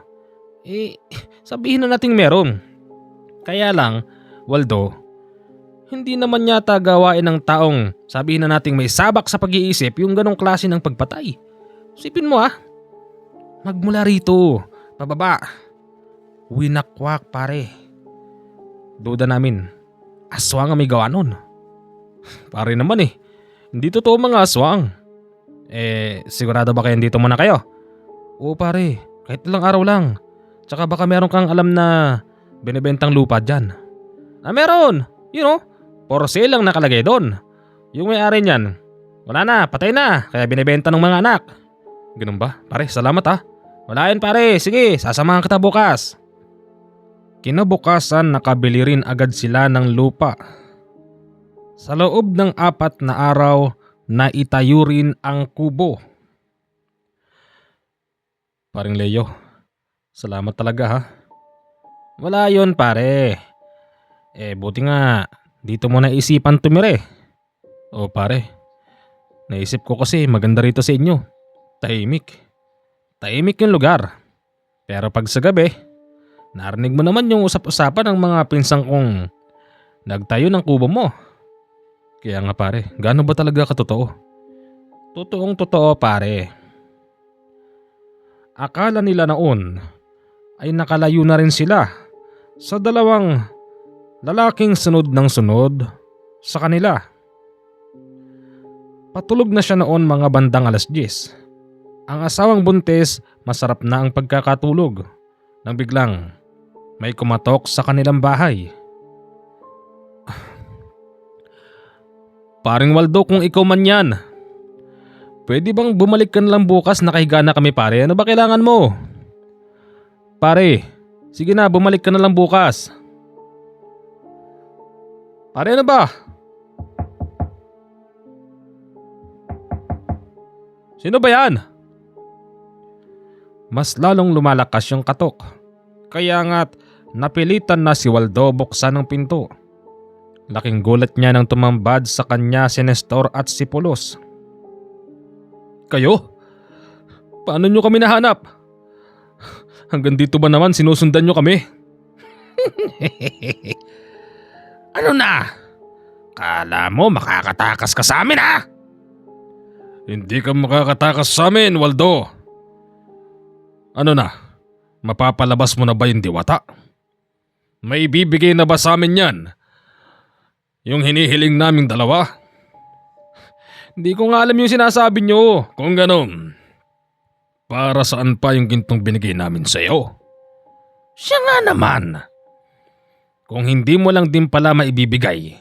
[SPEAKER 2] Sabihin na nating meron. Kaya lang, Waldo, hindi naman yata gawain ng taong sabihin na nating may sabak sa pag-iisip yung ganong klase ng pagpatay. Isipin mo magmula rito, pababa. Winakwak pare. Duda namin, aswang ang may gawa nun. Pare naman hindi totoo mga aswang. Sigurado ba kayo dito muna kayo? Oo pare, kahit ilang araw lang. Tsaka baka meron kang alam na binibentang lupa dyan. Meron! For sale lang nakalagay doon. Yung may-ari niyan, wala na, patay na, kaya binibenta ng mga anak. Ganun ba? Pare, salamat ha. Wala yan pare, sige, sasamahan kita bukas. Kinabukasan nakabili rin agad sila ng lupa. Sa loob ng 4 na araw, naitayo rin ang kubo. Paring Leo, salamat talaga ha. Wala yon pare. Buti nga, dito mo naisipan tumire. O pare, naisip ko kasi maganda rito sa inyo. Tahimik. Tahimik yung lugar. Pero pag sa gabi, narinig mo naman yung usap-usapan ng mga pinsang kong nagtayo ng kubo mo. Kaya nga pare, gaano ba talaga katotoo? Totoong totoo pare. Akala nila noon ay nakalayo na rin sila sa dalawang lalaking sunod ng sunod sa kanila. Patulog na siya noon mga bandang 10:00. Ang asawang buntis, masarap na ang pagkakatulog nang biglang may kumatok sa kanilang bahay. Paring Waldo, kung ikaw man yan, pwede bang bumalik ka na lang bukas, nakahiga na kami pare? Ano ba kailangan mo? Pare, sige na, bumalik ka na lang bukas. Pare, ano ba? Sino ba yan? Mas lalong lumalakas yung katok. Kaya nga't napilitan na si Waldo buksan ang pinto. Laking gulat niya nang tumambad sa kanya si Nestor at si Pulos. Kayo? Paano nyo kami nahanap? Hanggang dito ba naman sinusundan nyo kami? Ano na? Kala mo makakatakas ka sa amin ha? Hindi ka makakatakas sa amin, Waldo. Ano na? Mapapalabas mo na ba yung diwata? May bibigay na ba sa amin yan? Yung hinihiling naming dalawa? Hindi ko nga alam yung sinasabi nyo. Kung ganon, para saan pa yung gintong binigay namin sa iyo? Siya nga naman. Kung hindi mo lang din pala maibibigay,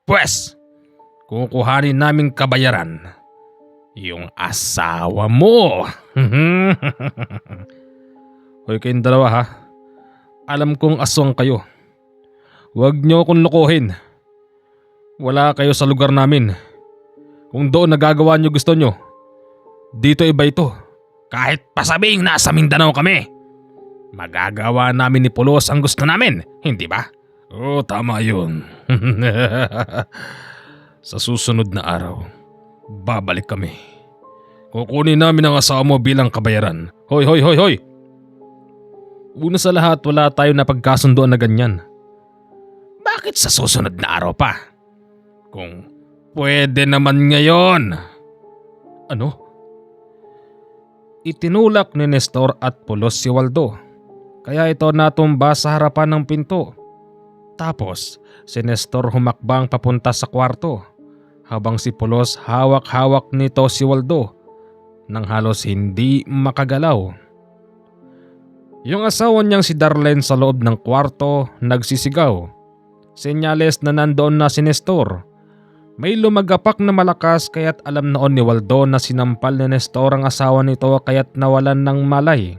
[SPEAKER 2] pues kukuhanin naming kabayaran yung asawa mo. Hoy kayong dalawa ha. Alam kong aswang kayo. Huwag nyo akong lokohin. Wala kayo sa lugar namin. Kung doon nagagawa nyo gusto nyo, dito iba ito. Kahit pasabing nasa Mindanao kami, magagawa namin ni Pulos ang gusto namin, hindi ba? Oo, tama yun. Sa susunod na araw, babalik kami. Kukunin namin ang asawa mo bilang kabayaran. Hoy, hoy, hoy, hoy! Una sa lahat, wala tayo na pagkasundoan na ganyan. Bakit sa susunod na araw pa? Kung pwede naman ngayon. Ano? Itinulak ni Nestor at Pulos si Waldo. Kaya ito natumba sa harapan ng pinto. Tapos si Nestor humakbang papunta sa kwarto. Habang si Pulos hawak-hawak nito si Waldo nang halos hindi makagalaw. Yung asawa niyang si Darlene sa loob ng kwarto nagsisigaw. Senyales na nandoon na si Nestor. May lumagapak na malakas kaya't alam noon ni Waldo na sinampal ni Nestor ang asawa nito kaya't nawalan ng malay.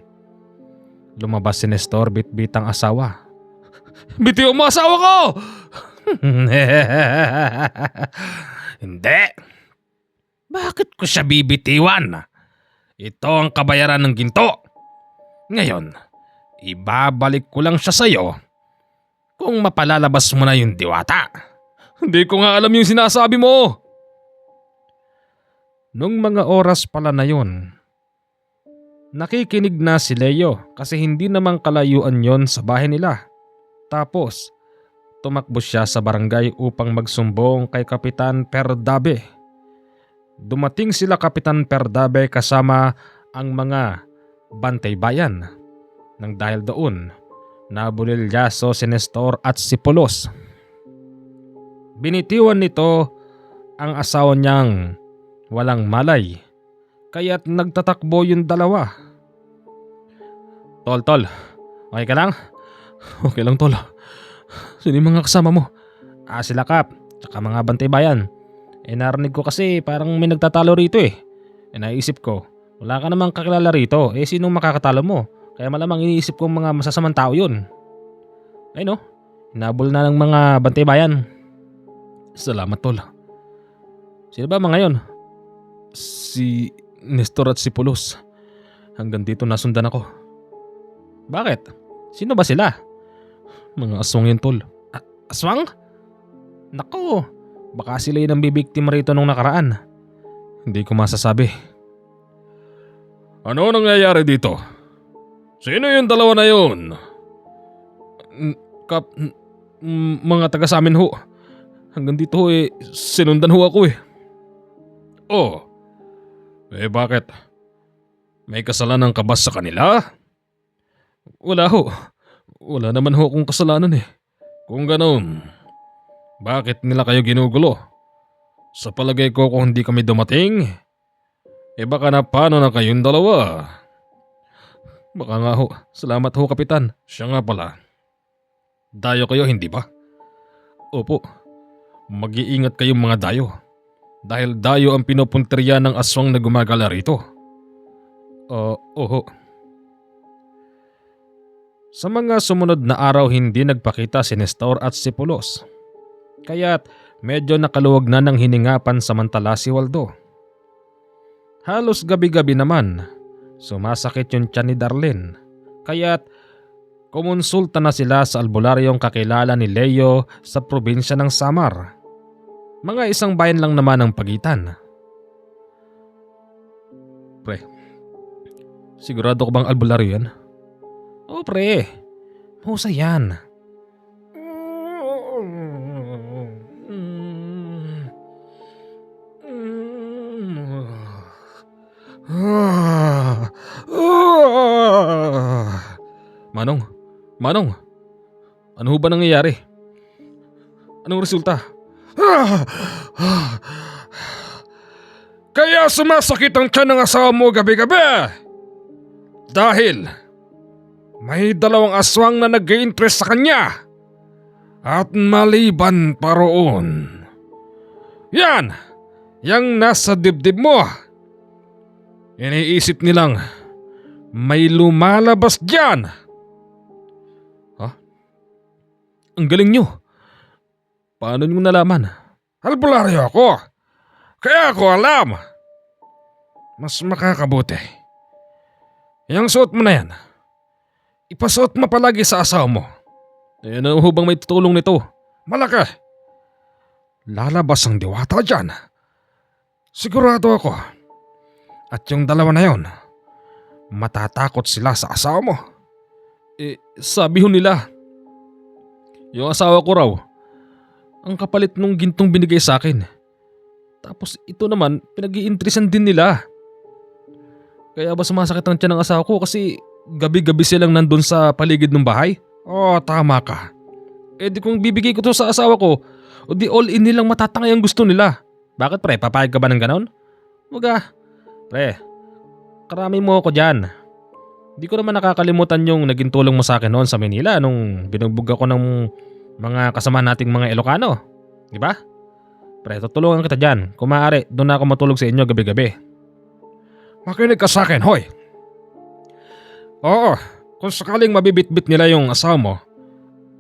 [SPEAKER 2] Lumabas si Nestor bitbit ang asawa. Bitiw mo asawa ko! Hindi. Bakit ko siya bibitiwan? Ito ang kabayaran ng ginto. Ngayon, ibabalik ko lang siya sa'yo kung mapalalabas mo na yung diwata. Hindi ko nga alam yung sinasabi mo. Nung mga oras pala na yun, nakikinig na si Leo kasi hindi namang kalayuan yon sa bahay nila. Tapos, tumakbo siya sa barangay upang magsumbong kay Kapitan Perdabe. Dumating sila Kapitan Perdabe kasama ang mga bantay bayan. Nang dahil doon, Nabulilyaso si Nestor at si Pulos. Binitiwan nito ang asawa niyang walang malay, kaya't nagtatakbo yung dalawa. Tol, okay ka lang? Okay lang tol. Sino yung mga kasama mo? Sila Kap, tsaka mga bantay bayan. Narinig ko kasi parang may nagtatalo rito eh. Naisip ko, wala ka namang kakilala rito, sinong makakatalo mo? Kaya malamang iniisip kong mga masasamang tao yun. Ay no, hinabol na ng mga bantay bayan. Salamat tol. Sino ba mga yon? Si Nestor at si Pulos. Hanggang dito nasundan ako. Bakit? Sino ba sila? Mga aswang yun tol. Aswang? Nako, baka sila yun ang bibiktima rito nung nakaraan. Hindi ko masasabi. Ano nangyayari dito? Sino yung dalawa na yun? Kap, mga taga sa amin ho. Hanggang dito sinundan ho ako eh. Oh, bakit? May kasalanan ka ba sa kanila? Wala ho. Wala naman ho akong kasalanan eh. Kung ganoon, bakit nila kayo ginugulo? Sa palagay ko kung hindi kami dumating, baka na paano na kayong dalawa? Baka nga ho. Salamat ho kapitan. Siya nga pala. Dayo kayo hindi ba? Opo. Mag-iingat kayong mga dayo. Dahil dayo ang pinupunteriya ng aswang na gumagala rito. Oho. Sa mga sumunod na araw hindi nagpakita si Nestor at si Pulos. Kaya't medyo nakaluwag na ng hininga pansamantala si Waldo. Halos gabi-gabi naman, sumasakit yung tiyan ni Darlene. Kaya't kumonsulta na sila sa albularyong kakilala ni Leo sa probinsya ng Samar. Mga isang bayan lang naman ang pagitan. Pre, sigurado ko bang albularyo yan? Oo pre, mahusay yan. Manong, ano ba nangyayari? Anong resulta? Kaya sumasakit ang tiyan ng asawa mo gabi-gabi dahil may dalawang aswang na nag-i-interest sa kanya. At maliban pa roon, yan, yang nasa dibdib mo. Iniisip nilang may lumalabas dyan. Ang galing nyo. Paano nyo nalaman? Albularyo ako. Kaya ako alam. Mas makakabuti. Yang suot mo na yan, ipasuot mo palagi sa asawa mo. Ano bang may tutulong nito? Malaki. Lalabas ang diwata dyan. Sigurado ako. At yung dalawa na yon, matatakot sila sa asawa mo. Sabi ho nila, yung asawa ko raw, ang kapalit nung gintong binigay sa akin. Tapos ito naman, pinag-iintrisan din nila. Kaya ba sumasakit ang tiyan ng asawa ko kasi gabi-gabi silang nandun sa paligid ng bahay? Tama ka. Di kung bibigay ko to sa asawa ko, o di all in nilang matatangay ang gusto nila. Bakit pre, papayag ka ba ng ganon? Waga. Pre, karami mo ako dyan. Di ko naman nakakalimutan yung naging tulong mo sa akin noon sa Manila nung binugbog ako ng mga kasama nating mga Ilocano. Di ba? Pre, tutulungan kita dyan. Kung maaari, doon na ako matulog sa inyo gabi-gabi. Makinig ka sa akin, hoy. Oo, kung sakaling mabibitbit nila yung asawa mo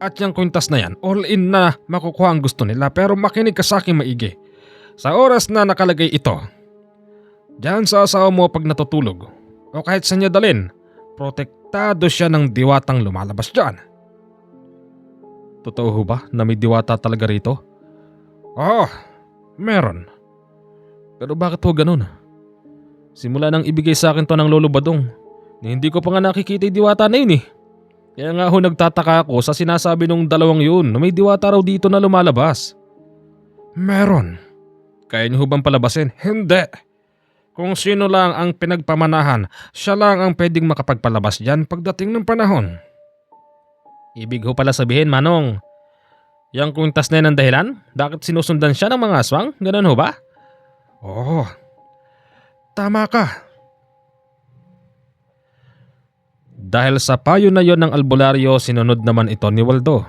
[SPEAKER 2] at yung kwintas na yan, all in na makukuha ang gusto nila, pero makinig ka sa akin maigi. Sa oras na nakalagay ito, diyan sa asawa mo pag natutulog o kahit sa niya dalin, protektado siya ng diwatang lumalabas dyan. Totoo ho ba na may diwata talaga rito? Oo, meron. Pero bakit ho ganun? Simula nang ibigay sa akin to ng Lolo Badong, hindi ko pa nga nakikita yung diwata na yun eh. Kaya nga ho nagtataka ako sa sinasabi nung dalawang yun na may diwata raw dito na lumalabas. Meron. Kaya niyo ho bang palabasin? Hindi. Kung sino lang ang pinagpamanahan, siya lang ang pwedeng makapagpalabas dyan pagdating ng panahon. Ibig ho pala sabihin, Manong, yung kwintas na yan ang dahilan? Bakit sinusundan siya ng mga aswang? Ganun ho ba? Oo, tama ka. Dahil sa payo na yon ng albularyo, sinunod naman ito ni Waldo.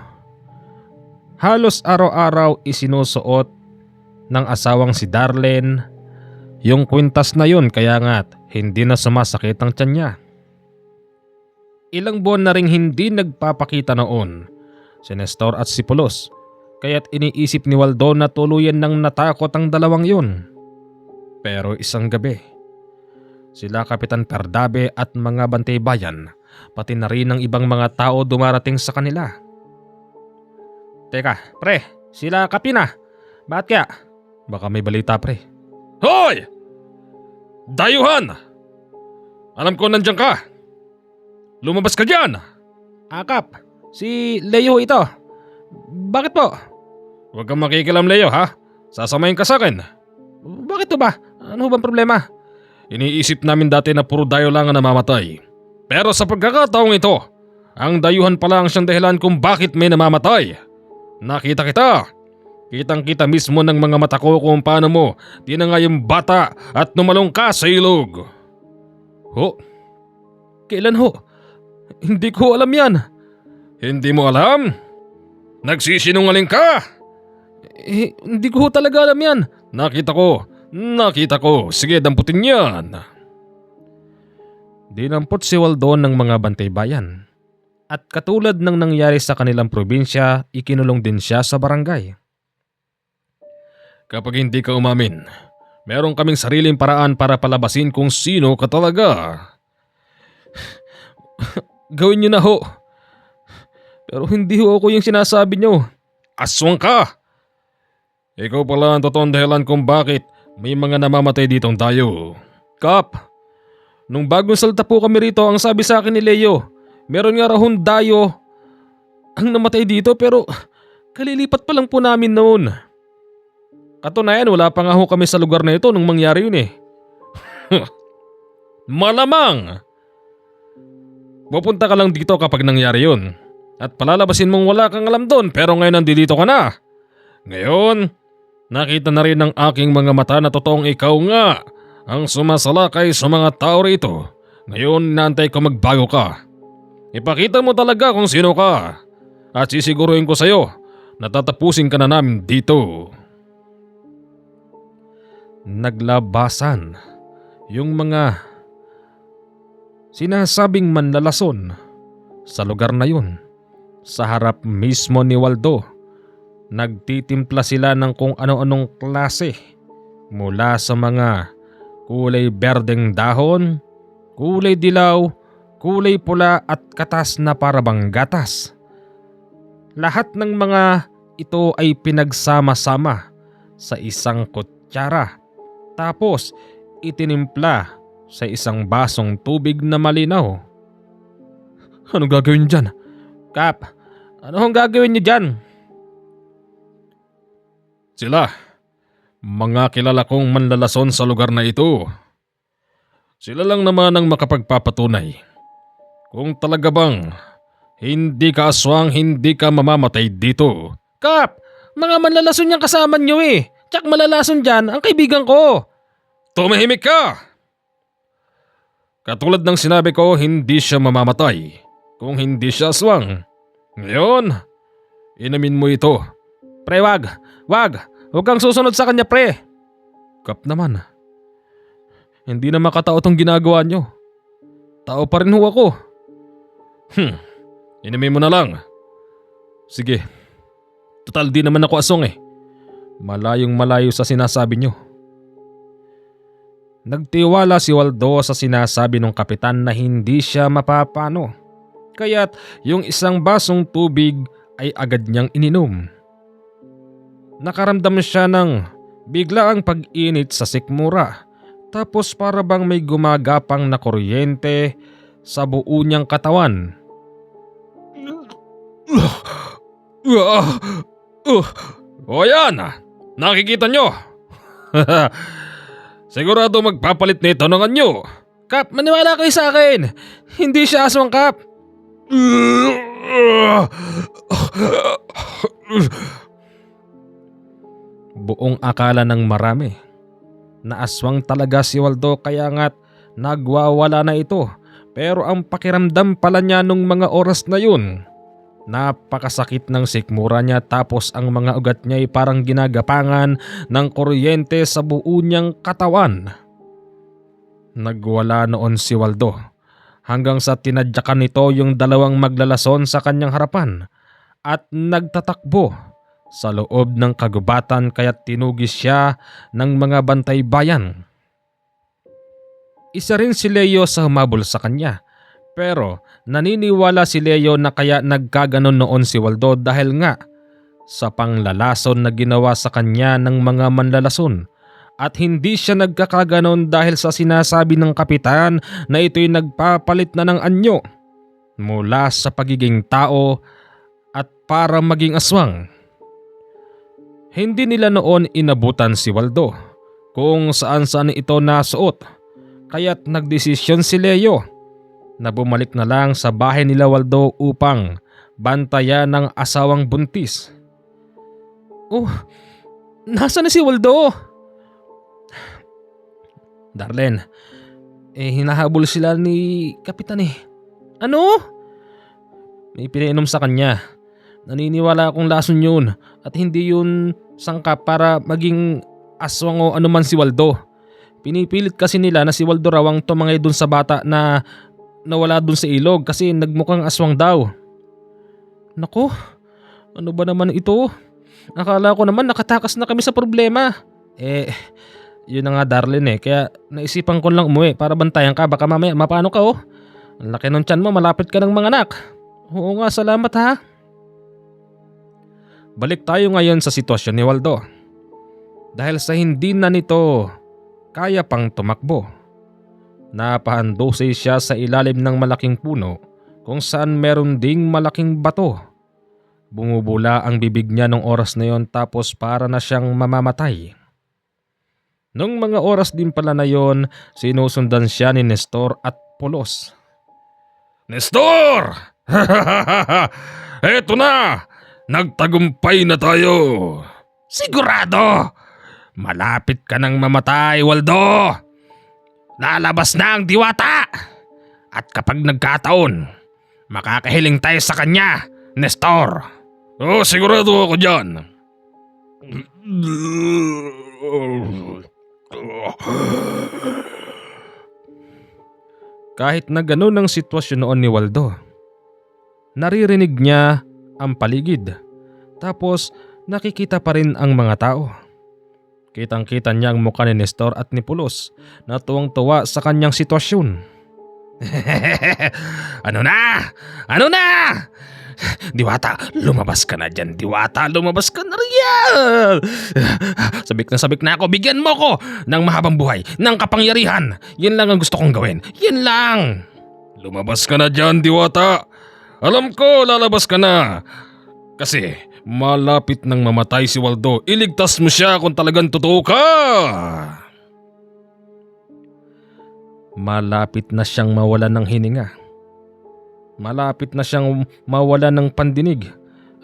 [SPEAKER 2] Halos araw-araw isinusuot ng asawang si Darlene yung kwintas na yon, kaya nga't hindi na sumasakit ang tiyan niya. Ilang buwan na ring hindi nagpapakita noon si Nestor at si Pulos, kaya't iniisip ni Waldo na tuluyan nang natakot ang dalawang yun. Pero isang gabi, sila Kapitan Perdabe at mga bantay bayan, pati na rin ang ibang mga tao dumarating sa kanila. Teka, pre, sila Kapina. Bakit kaya? Baka may balita, pre. Hoy! Dayuhan! Alam ko nandiyan ka. Lumabas ka dyan! Kap, si Leo ito. Bakit po? Huwag kang makikilam, Leo, ha? Sasamayin ka sa akin. Bakit to ba? Ano bang problema? Iniisip namin dati na puro dayo lang ang namamatay. Pero sa pagkakataong ito, ang dayuhan pala ang siyang dahilan kung bakit may namamatay. Nakita kita. Kitang-kita mismo ng mga mata ko kung paano mo tinangay yung bata at numalong ka sa ilog. Ho? Kailan ho? Hindi ko alam yan. Hindi mo alam? Nagsisinungaling ka? Hindi ko talaga alam yan. Nakita ko. Sige, damputin yan. Dinampot si Waldo ng mga bantay bayan. At katulad ng nangyari sa kanilang probinsya, ikinulong din siya sa barangay. Kapag hindi ka umamin, meron kaming sariling paraan para palabasin kung sino ka talaga. Gawin niyo na ho. Pero hindi ho ako yung sinasabi niyo. Aswang ka! Ikaw pala ang totoong dahilan kung bakit may mga namamatay ditong tayo. Kap, nung bagong salta po kami rito, ang sabi sa akin ni Leo, meron nga rahong dayo ang namatay dito, pero kalilipat pa lang po namin noon. Katunayan, wala pa nga ho kami sa lugar na ito nung mangyari yun eh. Malamang! Pupunta ka lang dito kapag nangyari yun. At palalabasin mong wala kang alam doon, pero ngayon nandito ka na. Ngayon, nakita na rin ng aking mga mata na totoong ikaw nga ang sumasalakay sa mga tao rito. Ngayon, naantay ko magbago ka. Ipakita mo talaga kung sino ka. At sisiguruhin ko sa'yo na tatapusin ka na namin dito. Naglabasan yung mga sinasabing manlalason sa lugar na yun. Sa harap mismo ni Waldo, nagtitimpla sila ng kung ano-anong klase, mula sa mga kulay berdeng dahon, kulay dilaw, kulay pula at katas na parabang gatas. Lahat ng mga ito ay pinagsama-sama sa isang kutsara, tapos itinimpla sa isang basong tubig na malinaw. Ano gagawin dyan? Kap, ano ang gagawin niyo dyan? Sila, mga kilala kong manlalason sa lugar na ito. Sila lang naman ang makapagpapatunay kung talaga bang hindi ka aswang, hindi ka mamamatay dito. Kap, mga manlalason niyang kasama niyo eh. Tsak malalason dyan ang kaibigan ko. Tumahimik ka! Katulad ng sinabi ko, hindi siya mamamatay kung hindi siya aswang. Ngayon, inamin mo ito. Pre, wag. Huwag kang susunod sa kanya, pre. Kap naman. Hindi na makatao tong ginagawa nyo. Tao pa rin ho ako. Inamin mo na lang. Sige. Total di naman ako aswang eh. Malayong malayo sa sinasabi nyo. Nagtiwala si Waldo sa sinasabi ng kapitan na hindi siya mapapano. Kaya't yung isang basong tubig ay agad niyang ininom. Nakaramdam siya ng biglaang pag-init sa sikmura. Tapos para bang may gumagapang na kuryente sa buo niyang katawan. O yan! Nakikita nyo? Sigurado magpapalit nito ng anyo. Kap, maniwala kayo sa akin. Hindi siya aswang, Kap. Buong akala ng marami na aswang talaga si Waldo kaya nga't nagwawala na ito. Pero ang pakiramdam pala niya nung mga oras na yun, napakasakit ng sikmura niya tapos ang mga ugat niya ay parang ginagapangan ng kuryente sa buo niyang katawan. Nagwala noon si Waldo hanggang sa tinadyakan nito yung dalawang maglalason sa kanyang harapan at nagtatakbo sa loob ng kagubatan kaya tinugis siya ng mga bantay bayan. Isa rin si Leo sa humabol sa kanya pero naniniwala si Leo na kaya nagkaganon noon si Waldo dahil nga sa panglalason na ginawa sa kanya ng mga manlalason at hindi siya nagkakaganon dahil sa sinasabi ng kapitan na ito'y nagpapalit na ng anyo mula sa pagiging tao at para maging aswang. Hindi nila noon inabutan si Waldo kung saan ito nasuot. Kaya't nagdesisyon si Leo na bumalik na lang sa bahay nila Waldo upang bantayan ng asawang buntis. Oh, nasa na si Waldo? Darlene, hinahabol sila ni Kapitan eh. Ano? May pinainom sa kanya. Naniniwala akong lason yun at hindi yun sangkap para maging aswang o anuman si Waldo. Pinipilit kasi nila na si Waldo raw ang tumangay dun sa bata na nawala dun sa ilog kasi nagmukhang aswang daw. Nako, ano ba naman ito? Akala ko naman nakatakas na kami sa problema. Yun na nga Darlene kaya naisipan ko lang umuwi para bantayan ka baka mamaya mapano ka oh. Ang laki ng tiyan mo, malapit ka ng mga anak. Oo nga, salamat ha. Balik tayo ngayon sa sitwasyon ni Waldo. Dahil sa hindi na nito kaya pang tumakbo, napahandusay siya sa ilalim ng malaking puno kung saan meron ding malaking bato. Bumubula ang bibig niya nung oras na yon tapos para na siyang mamamatay. Nung mga oras din pala na yon, sinusundan siya ni Nestor at Pulos. Nestor! Eto na! Nagtagumpay na tayo! Sigurado! Malapit ka nang mamatay, Waldo! Lalabas na ang diwata! At kapag nagkataon, makakahiling tayo sa kanya, Nestor! Oh, sigurado ako dyan! Kahit na ganun ang sitwasyon noon ni Waldo, naririnig niya ang paligid. Tapos nakikita pa rin ang mga tao. Kitang-kita niya ang mukha ni Nestor at ni Pulos na tuwang-tuwa sa kanyang sitwasyon. Ano na? Ano na? Diwata, lumabas ka na dyan. Diwata, lumabas ka na riyan. Sabik na ako. Bigyan mo ko ng mahabang buhay, ng kapangyarihan. Yan lang ang gusto kong gawin. Yan lang. Lumabas ka na dyan, Diwata. Alam ko, lalabas ka na. Kasi malapit nang mamatay si Waldo. Iligtas mo siya kung talagang totoo ka. Malapit na siyang mawalan ng hininga. Malapit na siyang mawalan ng pandinig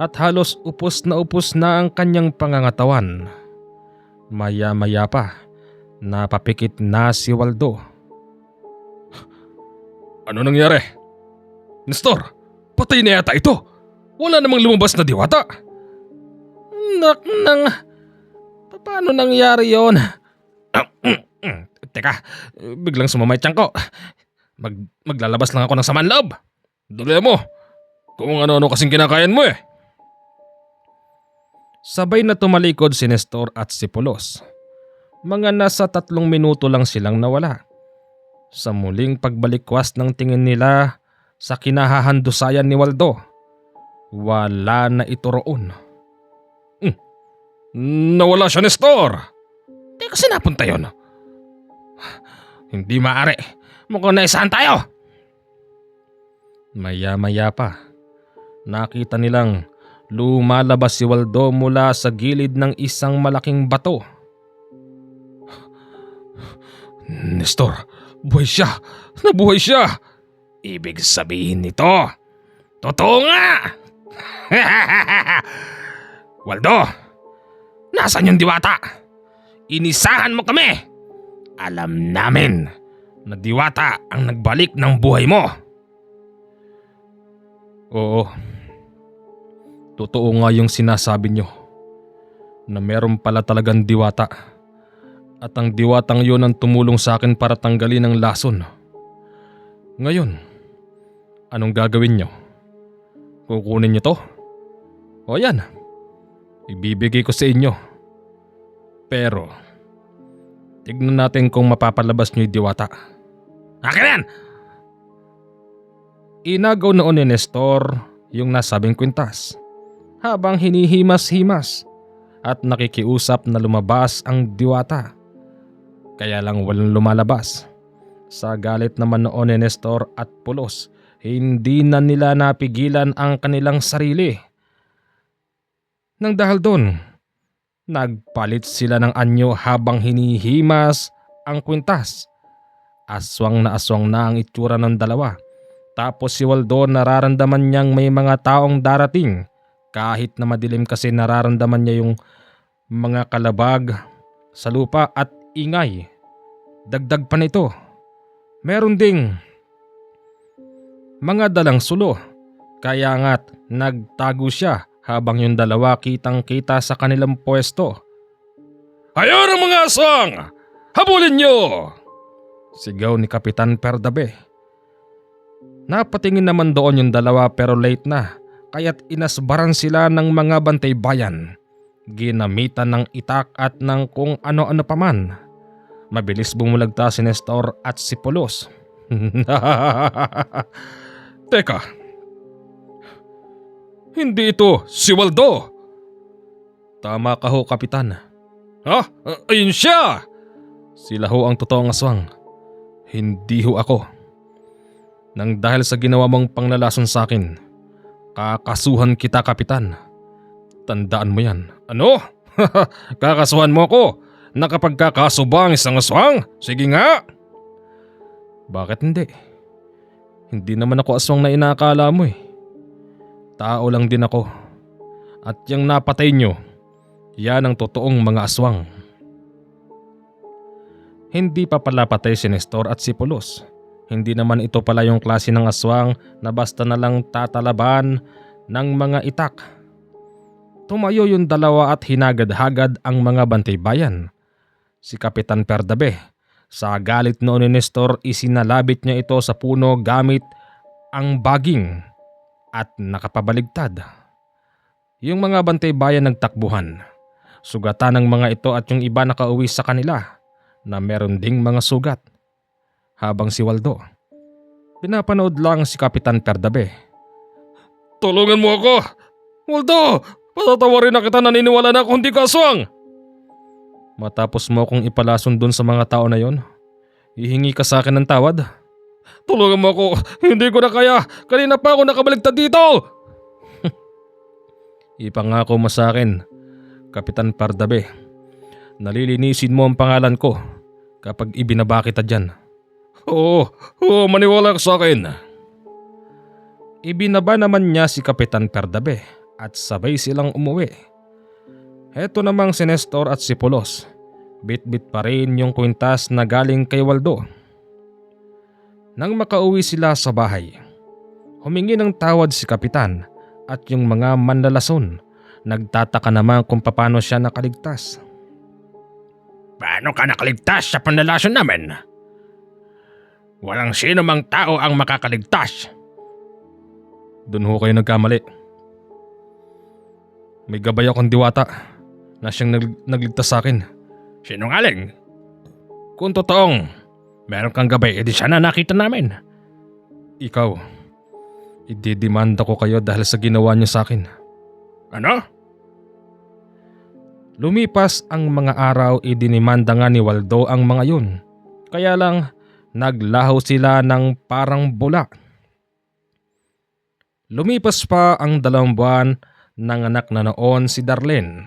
[SPEAKER 2] at halos upos na ang kanyang pangangatawan. Maya-maya pa, napapikit na si Waldo. Ano nangyari? Nestor, patay na yata ito. Wala namang lumabas na diwata. Paano nangyari yon? Teka, biglang sumamay tiyan ko. Maglalabas lang ako ng saman loob. Dali mo, kung ano-ano kasing kinakayan mo eh. Sabay na tumalikod si Nestor at si Pulos. Mga nasa 3 minuto lang silang nawala. Sa muling pagbalikwas ng tingin nila sa kinahahandusayan ni Waldo, wala na ito roon. Nawala siya, Nestor. Teka, kasi napunta yun. Hindi maaari. Mukhang naisahan tayo. Maya-maya pa, nakita nilang lumalabas si Waldo mula sa gilid ng isang malaking bato. Nestor, buhay siya! Nabuhay siya! Ibig sabihin nito, Totoo nga! Waldo, nasaan yung diwata? Inisahan mo kami! Alam namin na diwata ang nagbalik ng buhay mo. Oo, totoo nga yung sinasabi nyo na meron pala talagang diwata. At ang diwatang yun ang tumulong sa akin para tanggalin ang lason. Ngayon, anong gagawin nyo? Kukunin nyo to? O yan, ibibigay ko sa inyo. Pero, tignan natin kung mapapalabas nyo yung diwata. Akin yan! Inagaw noon ni Nestor yung nasabing kwintas habang hinihimas-himas at nakikiusap na lumabas ang diwata. Kaya lang walang lumalabas. Sa galit naman noon ni Nestor at Pulos, hindi na nila napigilan ang kanilang sarili. Nang dahil doon, nagpalit sila ng anyo habang hinihimas ang kwintas. Aswang na ang itsura ng dalawa. Tapos si Waldo nararamdaman niyang may mga taong darating. Kahit na madilim kasi nararamdaman niya yung mga kalabag sa lupa at ingay. Dagdag pa nito, meron ding mga dalang sulo. Kaya nga't nagtago siya habang yung dalawa kitang-kita sa kanilang pwesto. Ayan ang mga aswang! Habulin nyo! Sigaw ni Kapitan Perdabe. Napatingin naman doon yung dalawa pero late na, kaya't inasbaran sila ng mga bantay bayan. Ginamitan ng itak at ng kung ano-ano paman. Mabilis bumulagta si Nestor at si Pulos. Teka, hindi ito si Waldo. Tama ka ho, Kapitan. Ha? Ayun siya! Sila ho ang totoong aswang. Hindi ho ako. Nang dahil sa ginawa mong panglalason sa akin, kakasuhan kita, Kapitan. Tandaan mo yan. Ano? Kakasuhan mo ako? Nakapagkakaso ba ang isang aswang? Sige nga! Bakit hindi? Hindi naman ako aswang na inaakala mo eh. Tao lang din ako. At yung napatay nyo, yan ang totoong mga aswang. Hindi pa pala patay si Nestor at si Pulos. Hindi naman ito pala yung klase ng aswang na basta na lang tatalaban ng mga itak. Tumayo yung dalawa at hinagad-hagad ang mga bantay bayan. Si Kapitan Perdabe, sa galit noon ni Nestor, isinalabit niya ito sa puno gamit ang baging at nakapabaligtad. Yung mga bantay bayan nagtakbuhan. Sugatan ng mga ito at yung iba nakauwi sa kanila na meron ding mga sugat. Habang si Waldo, pinapanood lang si Kapitan Perdabe. Tulungan mo ako! Waldo! Patatawarin na kita, naniniwala na ako hindi ka aswang! Matapos mo akong ipalason dun sa mga tao na yon, hihingi ka sa akin ng tawad? Tulungan mo ako! Hindi ko na kaya! Kanina pa ako nakabaligtad dito! Ipangako mo sa akin, Kapitan Perdabe, nalilinisin mo ang pangalan ko kapag ibinaba kita dyan. Oo, maniwala ka sa akin. Ibinaba naman niya si Kapitan Perdabe at sabay silang umuwi. Heto namang si Nestor at si Pulos. Bit-bit pa rin yung kwintas na galing kay Waldo. Nang makauwi sila sa bahay, humingi ng tawad si Kapitan at yung mga manlalason. Nagtataka naman kung paano siya nakaligtas. Paano ka nakaligtas sa panlalason namin? Walang sino mang tao ang makakaligtas. Doon ho kayo nagkamali. May gabay akong diwata na siyang nagligtas sa akin. Sinungaling? Kung totoong meron kang gabay, edi siya na nakita namin. Ikaw, ididemanda ko kayo dahil sa ginawa niyo sa akin. Ano? Lumipas ang mga araw, idinimanda nga ni Waldo ang mga yun. Kaya lang, naglaho sila ng parang bula. Lumipas pa ang 2 buwan, nanganak na noon si Darlene.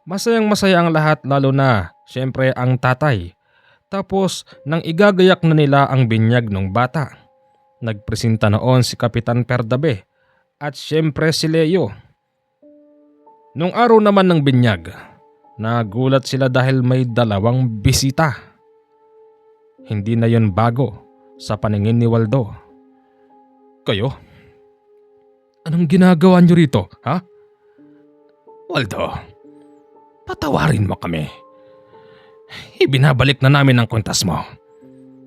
[SPEAKER 2] Masayang masaya ang lahat, lalo na syempre ang tatay. Tapos nang igagayak na nila ang binyag ng bata, nagpresenta noon si Kapitan Perdabe at syempre si Leo. Nung araw naman ng binyag, nagulat sila dahil may dalawang bisita. Hindi na yon bago sa paningin ni Waldo. Kayo? Anong ginagawa niyo rito, ha? Waldo, patawarin mo kami. Ibinabalik na namin ang kwintas mo.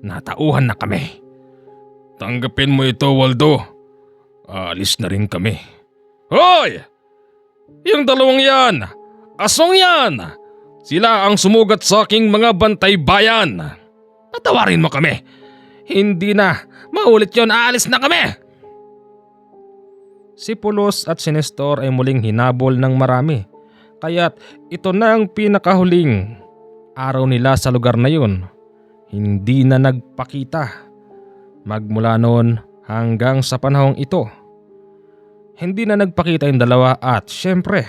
[SPEAKER 2] Natauhan na kami. Tanggapin mo ito, Waldo. Aalis na rin kami. Hoy! Yung dalawang yan! Asong yan! Sila ang sumugat sa aking mga bantay bayan. Patawarin mo kami. Hindi na. Maulit yon, aalis na kami. Si Pulos at si Nestor ay muling hinabol ng marami. Kaya't ito na ang pinakahuling araw nila sa lugar na yun. Hindi na nagpakita. Magmula noon hanggang sa panahong ito. Hindi na nagpakita yung dalawa at syempre,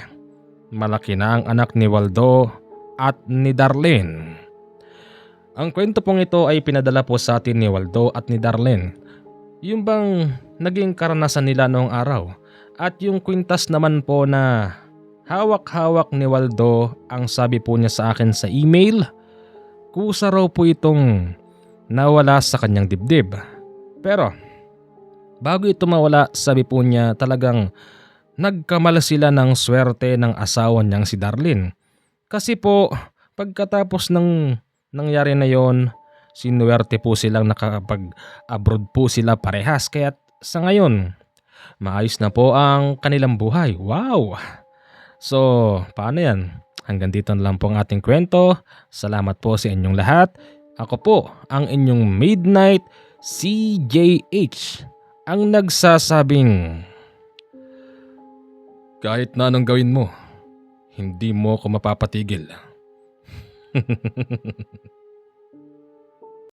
[SPEAKER 2] malaki na ang anak ni Waldo at ni Darlene. Ang kwento pong ito ay pinadala po sa atin ni Waldo at ni Darlene. Yung bang naging karanasan nila noong araw. At yung kwintas naman po na hawak-hawak ni Waldo, ang sabi po niya sa akin sa email, kusa raw po itong nawala sa kanyang dibdib. Pero bago ito mawala, sabi po niya talagang nagkamala sila ng swerte ng asawa niyang si Darlene. Kasi po pagkatapos ng nangyari na yon, sinuwerte po silang nakapag-abroad po sila parehas. Kaya sa ngayon, maayos na po ang kanilang buhay. Wow! So, paano yan? Hanggang dito na lang po ang ating kwento. Salamat po sa inyong lahat. Ako po ang inyong Midnight CJH, ang nagsasabing, kahit na anong gawin mo, hindi mo ako mapapatigil.